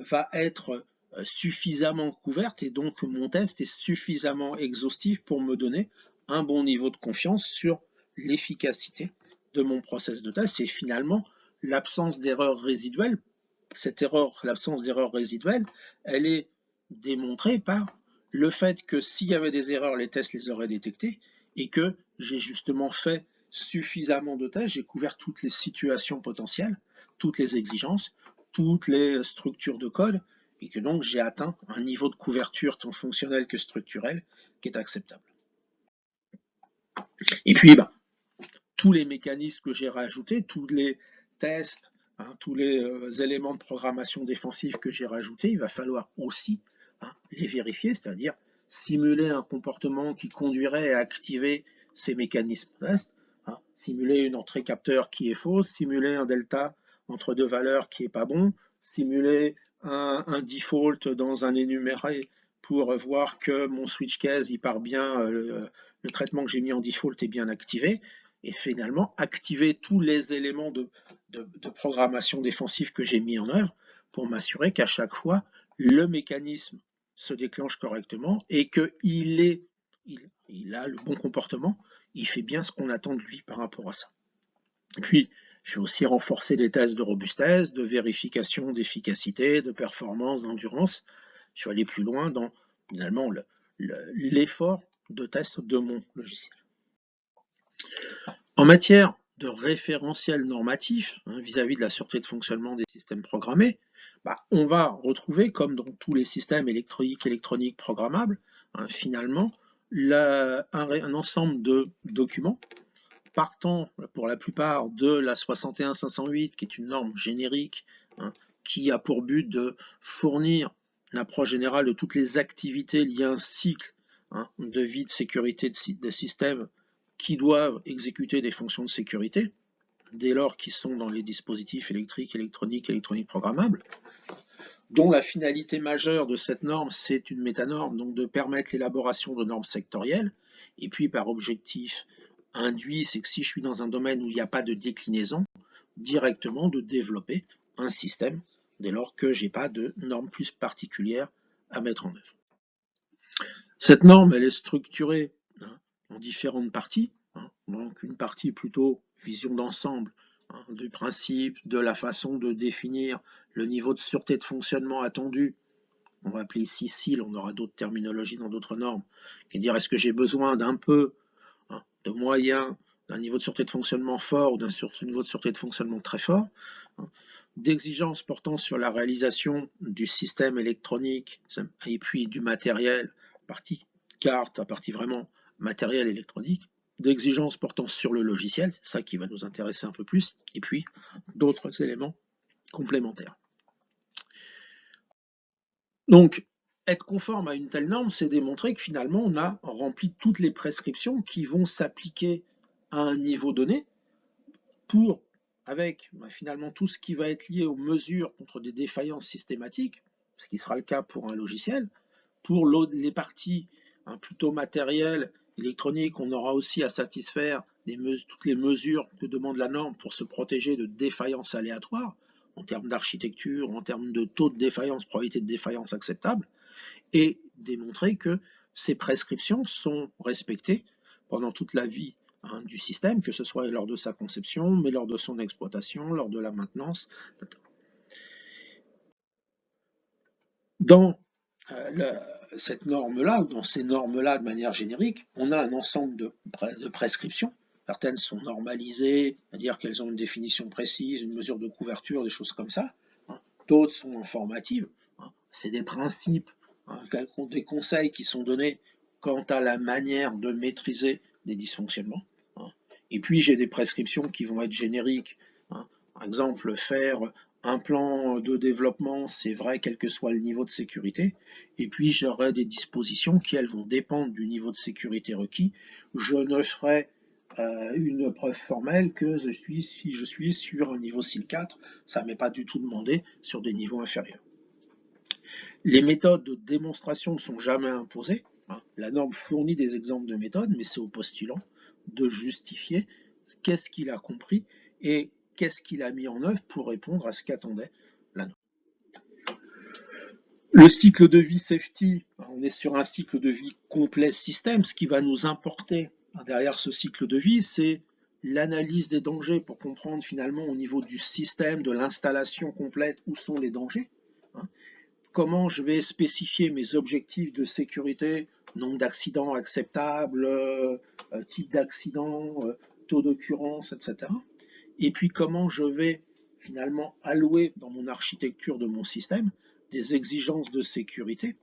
va être suffisamment couverte et donc mon test est suffisamment exhaustif pour me donner un bon niveau de confiance sur l'efficacité de mon process de test et finalement l'absence d'erreurs résiduelles. L'absence d'erreurs résiduelles, elle est démontrée par le fait que s'il y avait des erreurs, les tests les auraient détectées et que j'ai justement fait suffisamment de tests, j'ai couvert toutes les situations potentielles, toutes les exigences, toutes les structures de code et que donc j'ai atteint un niveau de couverture tant fonctionnel que structurel qui est acceptable. Et puis, tous les mécanismes que j'ai rajoutés, tous les tests, tous les éléments de programmation défensive que j'ai rajoutés, il va falloir aussi les vérifier, c'est-à-dire simuler un comportement qui conduirait à activer ces mécanismes test, simuler une entrée capteur qui est fausse, simuler un delta entre deux valeurs qui n'est pas bon, simuler un default dans un énuméré pour voir que mon switch case, il part bien, le traitement que j'ai mis en default est bien activé, et finalement activer tous les éléments de programmation défensive que j'ai mis en œuvre pour m'assurer qu'à chaque fois, le mécanisme se déclenche correctement et qu'il a le bon comportement, il fait bien ce qu'on attend de lui par rapport à ça. Et puis, je vais aussi renforcer les tests de robustesse, de vérification d'efficacité, de performance, d'endurance. Je vais aller plus loin dans finalement l'effort de test de mon logiciel. En matière de référentiel normatif, vis-à-vis de la sûreté de fonctionnement des systèmes programmés, on va retrouver, comme dans tous les systèmes électroniques programmables, finalement, un ensemble de documents partant pour la plupart de la 61508, qui est une norme générique, qui a pour but de fournir une approche générale de toutes les activités liées à un cycle de vie de sécurité des systèmes qui doivent exécuter des fonctions de sécurité, dès lors qu'ils sont dans les dispositifs électriques, électroniques programmables, dont la finalité majeure de cette norme, c'est une métanorme, donc de permettre l'élaboration de normes sectorielles, et puis par objectif induit, c'est que si je suis dans un domaine où il n'y a pas de déclinaison, directement de développer un système, dès lors que je n'ai pas de norme plus particulière à mettre en œuvre. Cette norme, elle est structurée en différentes parties. Donc une partie plutôt vision d'ensemble du principe, de la façon de définir le niveau de sûreté de fonctionnement attendu. On va appeler ici SIL, on aura d'autres terminologies dans d'autres normes, qui est dire est-ce que j'ai besoin d'un peu de moyens, d'un niveau de sûreté de fonctionnement fort ou d'un niveau de sûreté de fonctionnement très fort, d'exigences portant sur la réalisation du système électronique et puis du matériel, partie carte, la partie vraiment matériel électronique, d'exigences portant sur le logiciel, c'est ça qui va nous intéresser un peu plus, et puis d'autres éléments complémentaires. Donc, être conforme à une telle norme, c'est démontrer que finalement, on a rempli toutes les prescriptions qui vont s'appliquer à un niveau donné pour, avec finalement tout ce qui va être lié aux mesures contre des défaillances systématiques, ce qui sera le cas pour un logiciel. Pour les parties plutôt matérielles, électroniques, on aura aussi à satisfaire toutes les mesures que demande la norme pour se protéger de défaillances aléatoires, en termes d'architecture, en termes de taux de défaillance, probabilité de défaillance acceptable, et démontrer que ces prescriptions sont respectées pendant toute la vie du système, que ce soit lors de sa conception, mais lors de son exploitation, lors de la maintenance. Dans cette norme-là, ou dans ces normes-là de manière générique, on a un ensemble de prescriptions. Certaines sont normalisées, c'est-à-dire qu'elles ont une définition précise, une mesure de couverture, des choses comme ça. D'autres sont informatives. C'est des principes, des conseils qui sont donnés quant à la manière de maîtriser des dysfonctionnements. Et puis j'ai des prescriptions qui vont être génériques. Par exemple, faire un plan de développement, c'est vrai quel que soit le niveau de sécurité. Et puis j'aurai des dispositions qui, elles, vont dépendre du niveau de sécurité requis. Je ne ferai une preuve formelle que si je suis sur un niveau SIL 4, ça ne m'est pas du tout demandé sur des niveaux inférieurs. Les méthodes de démonstration ne sont jamais imposées. La norme fournit des exemples de méthodes, mais c'est au postulant de justifier qu'est-ce qu'il a compris et qu'est-ce qu'il a mis en œuvre pour répondre à ce qu'attendait la norme. Le cycle de vie safety, on est sur un cycle de vie complet système. Ce qui va nous importer derrière ce cycle de vie, c'est l'analyse des dangers pour comprendre finalement au niveau du système, de l'installation complète, où sont les dangers. Comment je vais spécifier mes objectifs de sécurité, nombre d'accidents acceptables, type d'accident, taux d'occurrence, etc. Et puis comment je vais finalement allouer dans mon architecture de mon système des exigences de sécurité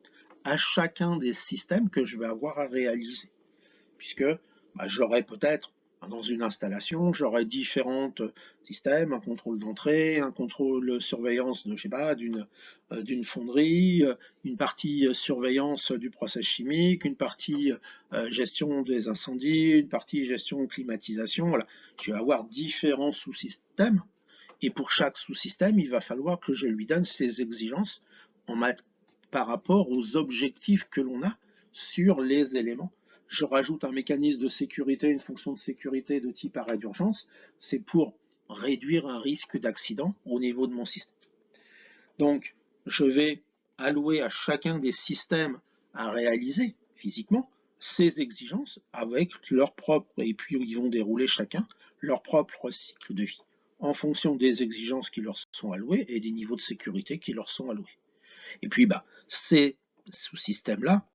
à chacun des systèmes que je vais avoir à réaliser. Puisque j'aurai peut-être dans une installation, j'aurai différents systèmes, un contrôle d'entrée, un contrôle surveillance de, je sais pas, d'une fonderie, une partie surveillance du process chimique, une partie gestion des incendies, une partie gestion de climatisation. Voilà. Je vais avoir différents sous-systèmes et pour chaque sous-système, il va falloir que je lui donne ses exigences par rapport aux objectifs que l'on a sur les éléments. Je rajoute un mécanisme de sécurité, une fonction de sécurité de type arrêt d'urgence, c'est pour réduire un risque d'accident au niveau de mon système. Donc, je vais allouer à chacun des systèmes à réaliser physiquement ces exigences avec leur propre, et puis ils vont dérouler chacun leur propre cycle de vie en fonction des exigences qui leur sont allouées et des niveaux de sécurité qui leur sont alloués. Et puis, ces sous-systèmes-là,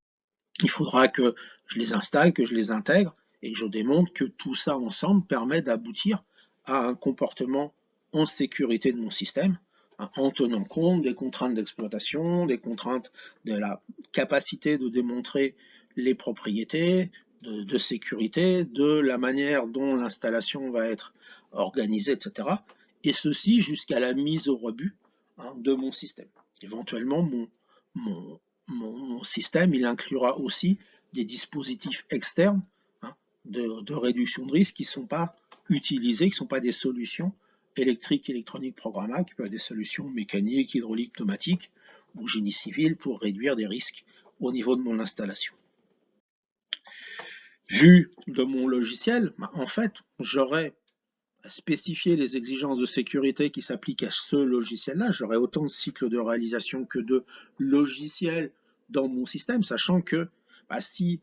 il faudra que je les installe, que je les intègre et que je démontre que tout ça ensemble permet d'aboutir à un comportement en sécurité de mon système, en tenant compte des contraintes d'exploitation, des contraintes de la capacité de démontrer les propriétés de sécurité, de la manière dont l'installation va être organisée, etc. Et ceci jusqu'à la mise au rebut de mon système. Éventuellement, mon système, il inclura aussi des dispositifs externes de réduction de risque qui ne sont pas utilisés, qui ne sont pas des solutions électriques, électroniques, programmables, qui peuvent être des solutions mécaniques, hydrauliques, pneumatiques ou génie civil pour réduire des risques au niveau de mon installation. Vu de mon logiciel, en fait, j'aurai spécifier les exigences de sécurité qui s'appliquent à ce logiciel-là. J'aurai autant de cycles de réalisation que de logiciels dans mon système, sachant que si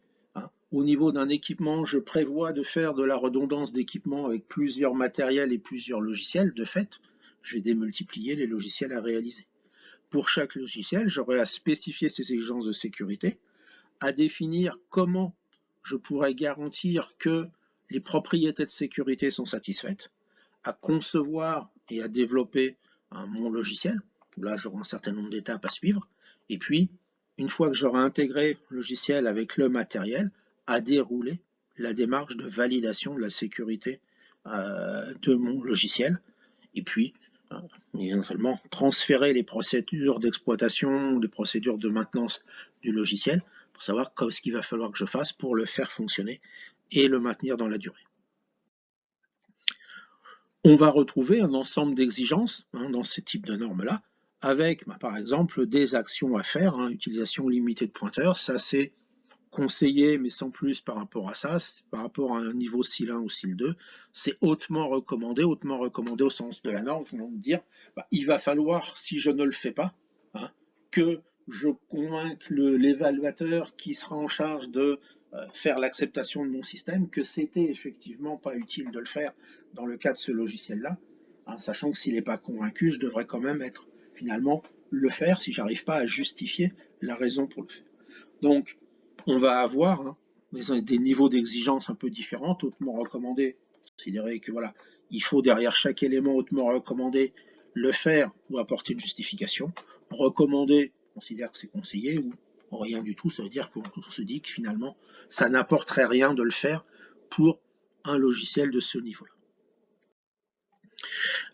au niveau d'un équipement, je prévois de faire de la redondance d'équipement avec plusieurs matériels et plusieurs logiciels, de fait, je vais démultiplier les logiciels à réaliser. Pour chaque logiciel, j'aurai à spécifier ces exigences de sécurité, à définir comment je pourrais garantir que les propriétés de sécurité sont satisfaites, à concevoir et à développer mon logiciel. Là, j'aurai un certain nombre d'étapes à suivre. Et puis, une fois que j'aurai intégré le logiciel avec le matériel, à dérouler la démarche de validation de la sécurité de mon logiciel. Et puis, éventuellement, transférer les procédures d'exploitation, les procédures de maintenance du logiciel pour savoir ce qu'il va falloir que je fasse pour le faire fonctionner et le maintenir dans la durée. On va retrouver un ensemble d'exigences dans ce type de normes-là, avec par exemple des actions à faire, utilisation limitée de pointeurs, ça c'est conseillé mais sans plus par rapport à ça, par rapport à un niveau SIL 1 ou SIL 2, c'est hautement recommandé au sens de la norme, vont dire il va falloir, si je ne le fais pas, que je convainque l'évaluateur qui sera en charge de faire l'acceptation de mon système que c'était effectivement pas utile de le faire dans le cas de ce logiciel-là, sachant que s'il n'est pas convaincu, je devrais quand même finalement le faire si j'arrive pas à justifier la raison pour le faire. Donc, on va avoir des niveaux d'exigence un peu différents, hautement recommandés. Considérer que voilà, il faut derrière chaque élément hautement recommandé le faire ou apporter une justification. Recommandé, on considère que c'est conseillé, ou rien du tout, ça veut dire qu'on se dit que finalement, ça n'apporterait rien de le faire pour un logiciel de ce niveau-là.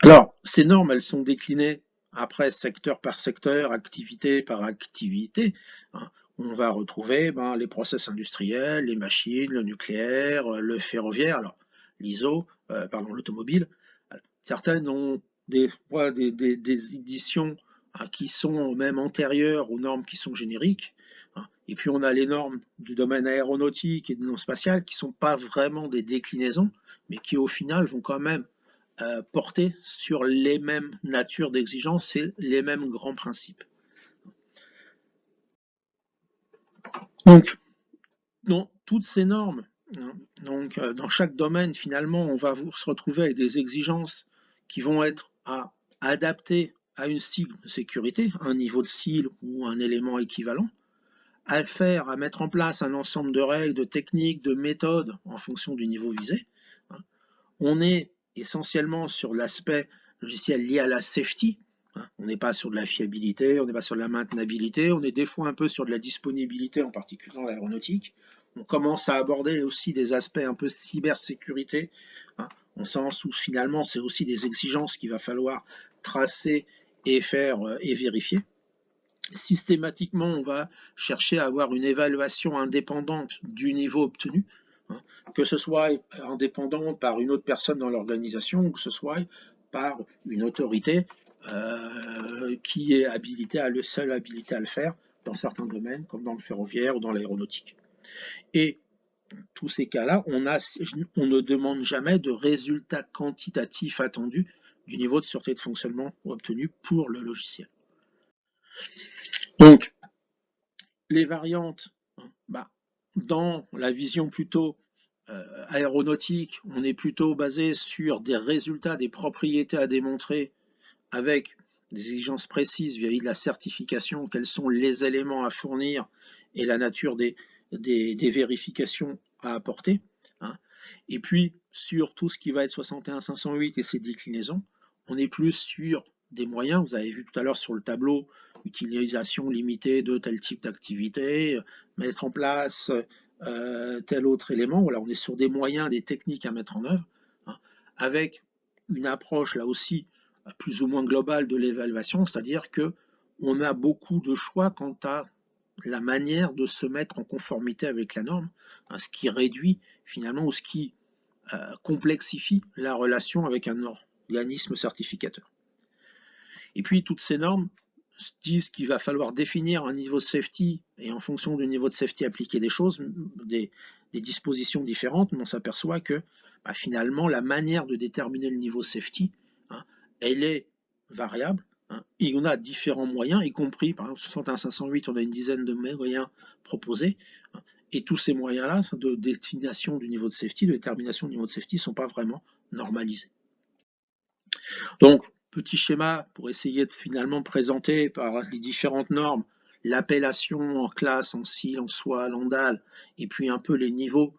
Alors, ces normes, elles sont déclinées après secteur par secteur, activité par activité. On va retrouver les process industriels, les machines, le nucléaire, le ferroviaire, alors l'ISO, l'automobile. Certaines ont des éditions qui sont même antérieures aux normes qui sont génériques. Et puis on a les normes du domaine aéronautique et non spatial qui ne sont pas vraiment des déclinaisons, mais qui au final vont quand même porter sur les mêmes natures d'exigences et les mêmes grands principes. Donc, dans toutes ces normes, donc dans chaque domaine, finalement, on va se retrouver avec des exigences qui vont être adaptées à une cible de sécurité, un niveau de cible ou un élément équivalent, à mettre en place un ensemble de règles, de techniques, de méthodes en fonction du niveau visé. On est essentiellement sur l'aspect logiciel lié à la safety. On n'est pas sur de la fiabilité, on n'est pas sur de la maintenabilité, on est des fois un peu sur de la disponibilité, en particulier dans l'aéronautique. On commence à aborder aussi des aspects un peu cybersécurité, en sens où finalement c'est aussi des exigences qu'il va falloir tracer et faire et vérifier. Systématiquement, on va chercher à avoir une évaluation indépendante du niveau obtenu, que ce soit indépendant par une autre personne dans l'organisation ou que ce soit par une autorité qui est seule habilitée à le faire dans certains domaines, comme dans le ferroviaire ou dans l'aéronautique. Et tous ces cas-là, on ne demande jamais de résultats quantitatifs attendus du niveau de sûreté de fonctionnement obtenu pour le logiciel. Donc, les variantes, dans la vision plutôt aéronautique, on est plutôt basé sur des résultats, des propriétés à démontrer avec des exigences précises vis-à-vis de la certification, quels sont les éléments à fournir et la nature des vérifications à apporter. Et puis, sur tout ce qui va être 61508 et ses déclinaisons, on est plus sur des moyens. Vous avez vu tout à l'heure sur le tableau, utilisation limitée de tel type d'activité, mettre en place tel autre élément. Voilà, on est sur des moyens, des techniques à mettre en œuvre, avec une approche là aussi plus ou moins globale de l'évaluation, c'est-à-dire qu'on a beaucoup de choix quant à la manière de se mettre en conformité avec la norme, ce qui réduit finalement ou ce qui complexifie la relation avec un organisme certificateur. Et puis toutes ces normes disent qu'il va falloir définir un niveau de safety et en fonction du niveau de safety appliquer des choses, des dispositions différentes, mais on s'aperçoit que finalement la manière de déterminer le niveau de safety, elle est variable. Et on a différents moyens, y compris par exemple sur 61508, on a une dizaine de moyens proposés. Et tous ces moyens-là de détermination du niveau de safety, de détermination du niveau de safety, ne sont pas vraiment normalisés. Donc, petit schéma pour essayer de finalement présenter par les différentes normes l'appellation en classe, en SIL, en SOIL, en DAL, et puis un peu les niveaux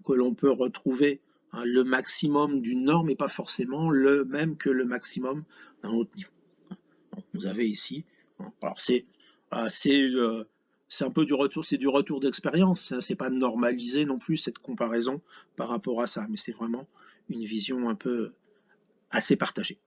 que l'on peut retrouver. Le maximum d'une norme n'est pas forcément le même que le maximum d'un autre niveau. Donc, vous avez ici, alors c'est un peu du retour d'expérience, c'est pas normalisé non plus cette comparaison par rapport à ça, mais c'est vraiment une vision un peu assez partagée.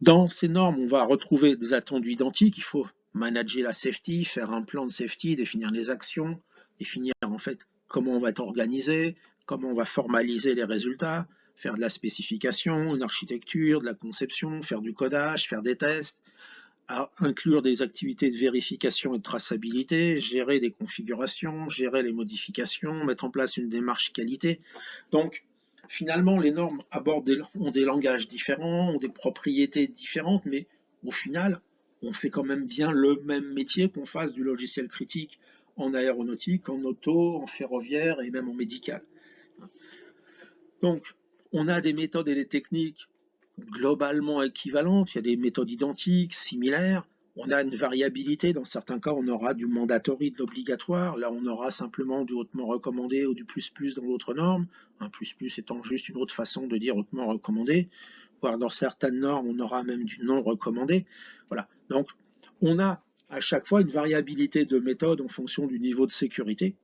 Dans ces normes, on va retrouver des attendus identiques. Il faut manager la safety, faire un plan de safety, définir les actions, définir en fait comment on va être organisé, comment on va formaliser les résultats, faire de la spécification, une architecture, de la conception, faire du codage, faire des tests, inclure des activités de vérification et de traçabilité, gérer des configurations, gérer les modifications, mettre en place une démarche qualité. Donc, finalement, les normes ont des langages différents, ont des propriétés différentes, mais au final, on fait quand même bien le même métier qu'on fasse du logiciel critique en aéronautique, en auto, en ferroviaire et même en médical. Donc, on a des méthodes et des techniques globalement équivalentes, il y a des méthodes identiques, similaires, on a une variabilité, dans certains cas on aura du mandatory, de l'obligatoire, là on aura simplement du hautement recommandé ou du plus dans d'autres normes, un plus étant juste une autre façon de dire hautement recommandé, voire dans certaines normes on aura même du non recommandé, voilà. Donc on a à chaque fois une variabilité de méthode en fonction du niveau de sécurité,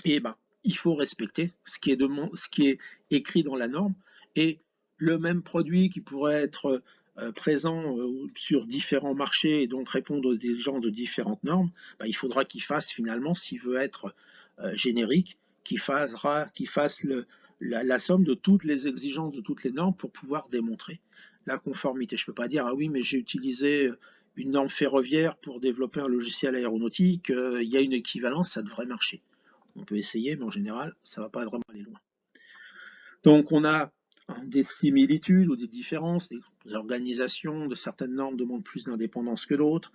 et il faut respecter ce qui est écrit dans la norme, et le même produit qui pourrait être présent sur différents marchés et donc répondre aux exigences de différentes normes, il faudra qu'il fasse finalement, s'il veut être générique, qu'il fasse la somme de toutes les exigences de toutes les normes pour pouvoir démontrer la conformité. Je ne peux pas dire ah oui mais j'ai utilisé une norme ferroviaire pour développer un logiciel aéronautique, il y a une équivalence, ça devrait marcher. On peut essayer, mais en général, ça ne va pas vraiment aller loin. Donc, on a des similitudes ou des différences. Les organisations de certaines normes demandent plus d'indépendance que d'autres,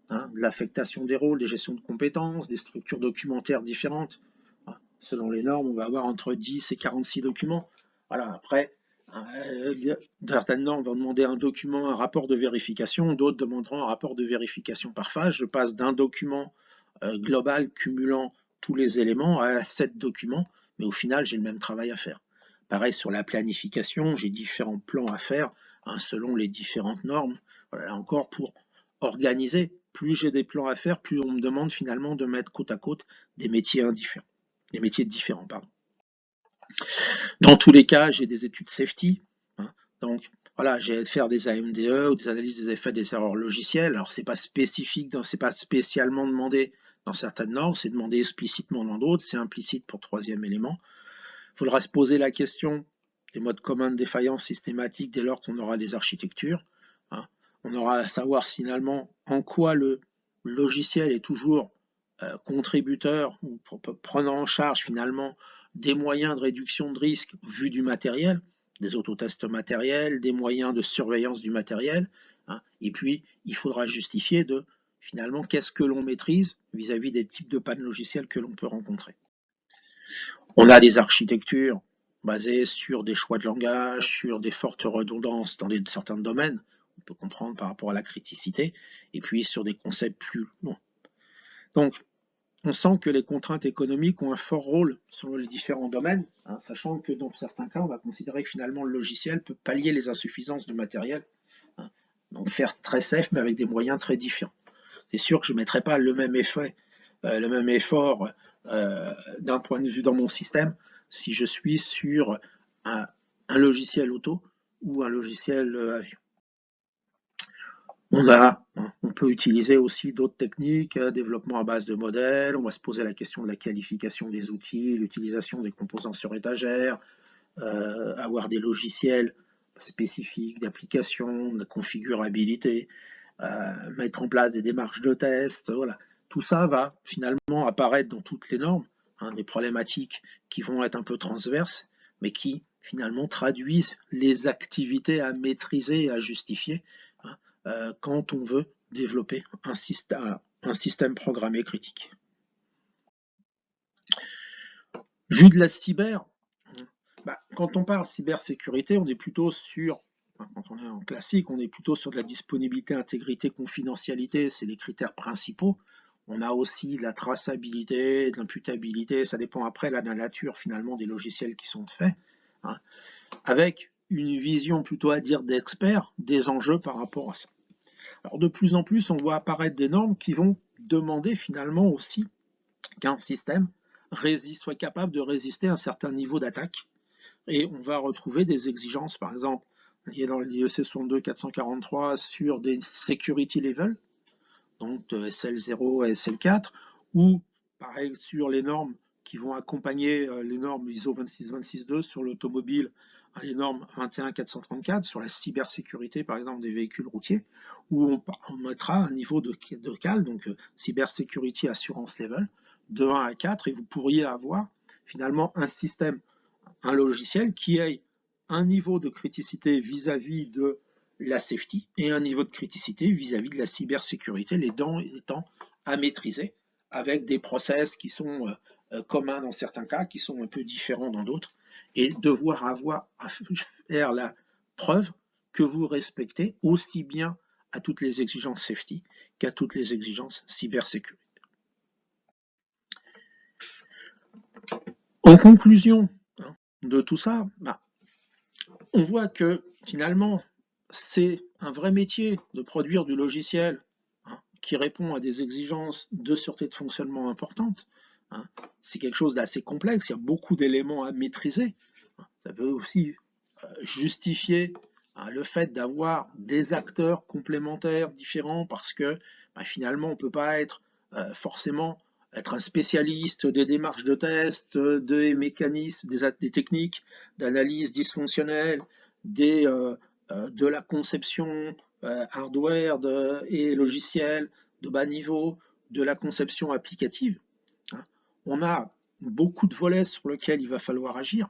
de l'affectation des rôles, des gestions de compétences, des structures documentaires différentes. Selon les normes, on va avoir entre 10 et 46 documents. Voilà, après, certaines normes vont demander un document, un rapport de vérification, d'autres demanderont un rapport de vérification par phase. Je passe d'un document global cumulant tous les éléments à 7 documents, mais au final, j'ai le même travail à faire. Pareil sur la planification, j'ai différents plans à faire selon les différentes normes. Voilà, encore pour organiser, plus j'ai des plans à faire, plus on me demande finalement de mettre côte à côte des métiers différents. Dans tous les cas, j'ai des études safety. Donc, voilà, j'ai à faire des AMDE ou des analyses des effets des erreurs logicielles. Alors, c'est pas spécifique, c'est pas spécialement demandé dans certaines normes, c'est demandé explicitement dans d'autres, c'est implicite pour troisième élément. Il faudra se poser la question des modes communs de défaillance systématique dès lors qu'on aura des architectures. On aura à savoir finalement en quoi le logiciel est toujours contributeur ou prenant en charge finalement des moyens de réduction de risque vu du matériel, des autotests matériels, des moyens de surveillance du matériel, et puis il faudra justifier de finalement qu'est-ce que l'on maîtrise vis-à-vis des types de pannes logicielles que l'on peut rencontrer. On a des architectures basées sur des choix de langage, sur des fortes redondances dans certains domaines, on peut comprendre par rapport à la criticité, et puis sur des concepts plus longs. Donc, on sent que les contraintes économiques ont un fort rôle sur les différents domaines, sachant que dans certains cas, on va considérer que finalement le logiciel peut pallier les insuffisances du matériel, donc faire très safe, mais avec des moyens très différents. C'est sûr que je ne mettrai pas le même effort d'un point de vue dans mon système si je suis sur un logiciel auto ou un logiciel avion. On peut utiliser aussi d'autres techniques, développement à base de modèles, on va se poser la question de la qualification des outils, l'utilisation des composants sur étagère, avoir des logiciels spécifiques d'application, de configurabilité, mettre en place des démarches de test, voilà. Tout ça va finalement apparaître dans toutes les normes, hein, des problématiques qui vont être un peu transverses, mais qui finalement traduisent les activités à maîtriser et à justifier, hein, quand on veut développer un système programmé critique. Vu de la cyber, quand on parle cybersécurité, on est plutôt sur, quand on est en classique, on est plutôt sur de la disponibilité, intégrité, confidentialité, c'est les critères principaux. On a aussi de la traçabilité, de l'imputabilité, ça dépend après de la nature finalement des logiciels qui sont faits, hein, avec une vision plutôt à dire d'experts des enjeux par rapport à ça. Alors de plus en plus, on voit apparaître des normes qui vont demander finalement aussi qu'un système soit capable de résister à un certain niveau d'attaque. Et on va retrouver des exigences, par exemple, il y a dans l'IEC 62443 sur des security levels, donc de SL0 à SL4, ou pareil sur les normes qui vont accompagner les normes ISO 26262 sur l'automobile, les normes 21434 sur la cybersécurité, par exemple, des véhicules routiers, où on mettra un niveau de CAL, donc Cybersecurity Assurance Level, de 1 à 4, et vous pourriez avoir finalement un système, un logiciel qui ait un niveau de criticité vis-à-vis de la safety et un niveau de criticité vis-à-vis de la cybersécurité, les deux étant à maîtriser avec des process qui sont communs dans certains cas, qui sont un peu différents dans d'autres, et devoir avoir à faire la preuve que vous respectez aussi bien à toutes les exigences safety qu'à toutes les exigences cybersécurité. En conclusion de tout ça, on voit que finalement, c'est un vrai métier de produire du logiciel, hein, qui répond à des exigences de sûreté de fonctionnement importantes. Hein. C'est quelque chose d'assez complexe, il y a beaucoup d'éléments à maîtriser. Ça peut aussi justifier le fait d'avoir des acteurs complémentaires différents parce que finalement on ne peut pas être forcément être un spécialiste des démarches de test, des mécanismes, des techniques d'analyse dysfonctionnelle, de la conception hardware et logiciel de bas niveau, de la conception applicative. Hein. On a beaucoup de volets sur lesquels il va falloir agir,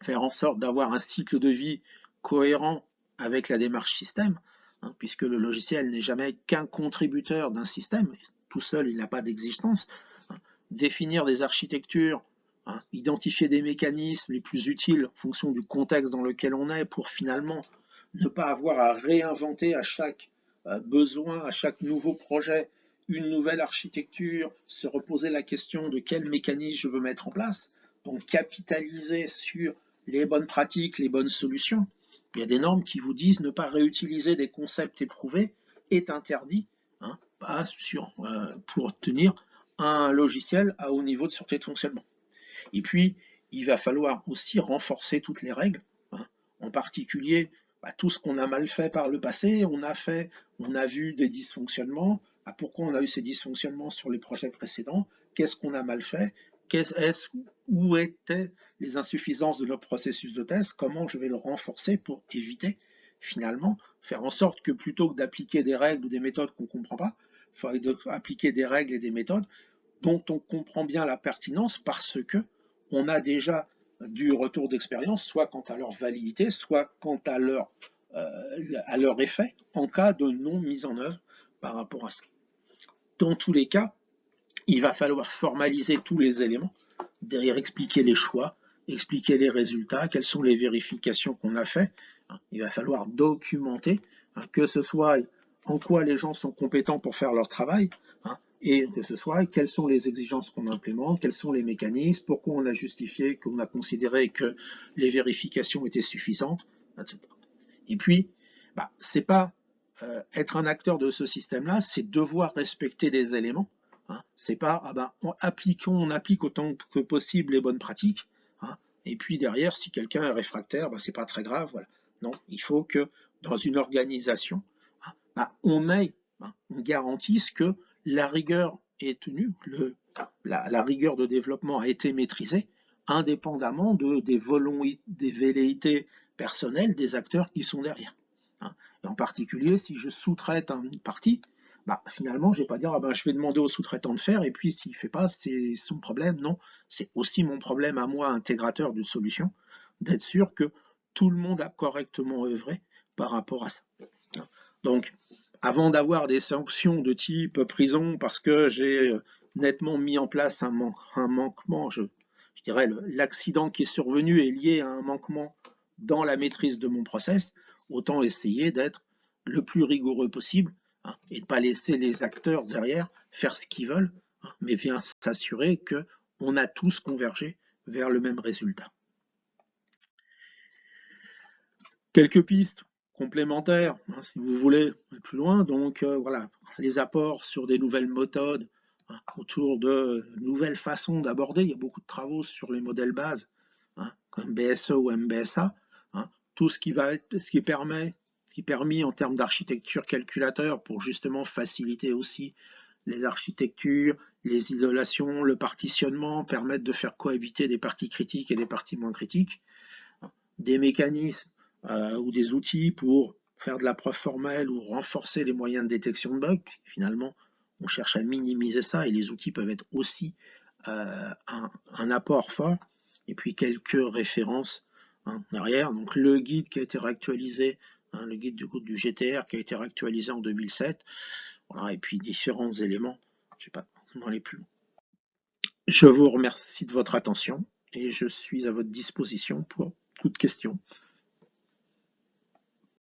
faire en sorte d'avoir un cycle de vie cohérent avec la démarche système, hein, puisque le logiciel n'est jamais qu'un contributeur d'un système, tout seul il n'a pas d'existence. Hein. Définir des architectures, hein, identifier des mécanismes les plus utiles en fonction du contexte dans lequel on est pour finalement ne pas avoir à réinventer à chaque besoin, à chaque nouveau projet, une nouvelle architecture, se reposer la question de quel mécanisme je veux mettre en place, donc capitaliser sur les bonnes pratiques, les bonnes solutions. Il y a des normes qui vous disent ne pas réutiliser des concepts éprouvés est interdit, hein, pour obtenir un logiciel à haut niveau de sûreté de fonctionnement. Et puis, il va falloir aussi renforcer toutes les règles, hein, en particulier tout ce qu'on a mal fait par le passé. On a vu des dysfonctionnements. Pourquoi on a eu ces dysfonctionnements sur les projets précédents? Qu'est-ce qu'on a mal fait? Où étaient les insuffisances de notre processus de test? Comment je vais le renforcer pour éviter, finalement, faire en sorte que plutôt que d'appliquer des règles ou des méthodes qu'on ne comprend pas, il faudrait appliquer des règles et des méthodes dont on comprend bien la pertinence parce que on a déjà du retour d'expérience, soit quant à leur validité, soit quant à leur effet en cas de non mise en œuvre par rapport à ça. Dans tous les cas, il va falloir formaliser tous les éléments, derrière expliquer les choix, expliquer les résultats, quelles sont les vérifications qu'on a fait. Il va falloir documenter, que ce soit en quoi les gens sont compétents pour faire leur travail, et que ce soit quelles sont les exigences qu'on implémente, quels sont les mécanismes, pourquoi on a justifié, qu'on a considéré que les vérifications étaient suffisantes, etc. Et puis, c'est pas être un acteur de ce système-là, c'est devoir respecter des éléments. Hein. C'est pas on applique autant que possible les bonnes pratiques. Hein. Et puis derrière, si quelqu'un est réfractaire, c'est pas très grave. Voilà. Non, il faut que dans une organisation, on garantisse que la rigueur est tenue, la rigueur de développement a été maîtrisée, indépendamment des velléités personnelles des acteurs qui sont derrière. Hein. Et en particulier, si je sous-traite une partie, bah, finalement, je ne vais pas dire ah ben, je vais demander au sous-traitant de faire et puis s'il ne fait pas, c'est son problème. Non, c'est aussi mon problème à moi, intégrateur de solution, d'être sûr que tout le monde a correctement œuvré par rapport à ça. Donc, avant d'avoir des sanctions de type prison parce que j'ai nettement mis en place un manquement, je dirais l'accident qui est survenu est lié à un manquement dans la maîtrise de mon process, autant essayer d'être le plus rigoureux possible et de ne pas laisser les acteurs derrière faire ce qu'ils veulent, mais bien s'assurer qu'on a tous convergé vers le même résultat. Quelques pistes complémentaires, si vous voulez, plus loin. Donc voilà, les apports sur des nouvelles méthodes, autour de nouvelles façons d'aborder. Il y a beaucoup de travaux sur les modèles bases, comme BSE ou MBSA. Tout ce qui est permis en termes d'architecture calculateur pour justement faciliter aussi les architectures, les isolations, le partitionnement, permettre de faire cohabiter des parties critiques et des parties moins critiques. Des mécanismes ou des outils pour faire de la preuve formelle ou renforcer les moyens de détection de bugs. Finalement, on cherche à minimiser ça et les outils peuvent être aussi un apport fort. Et puis quelques références en arrière. Donc le guide qui a été réactualisé, le guide du GTR qui a été réactualisé en 2007. Voilà, et puis différents éléments. Je ne vais pas aller plus loin. Je vous remercie de votre attention et je suis à votre disposition pour toute question.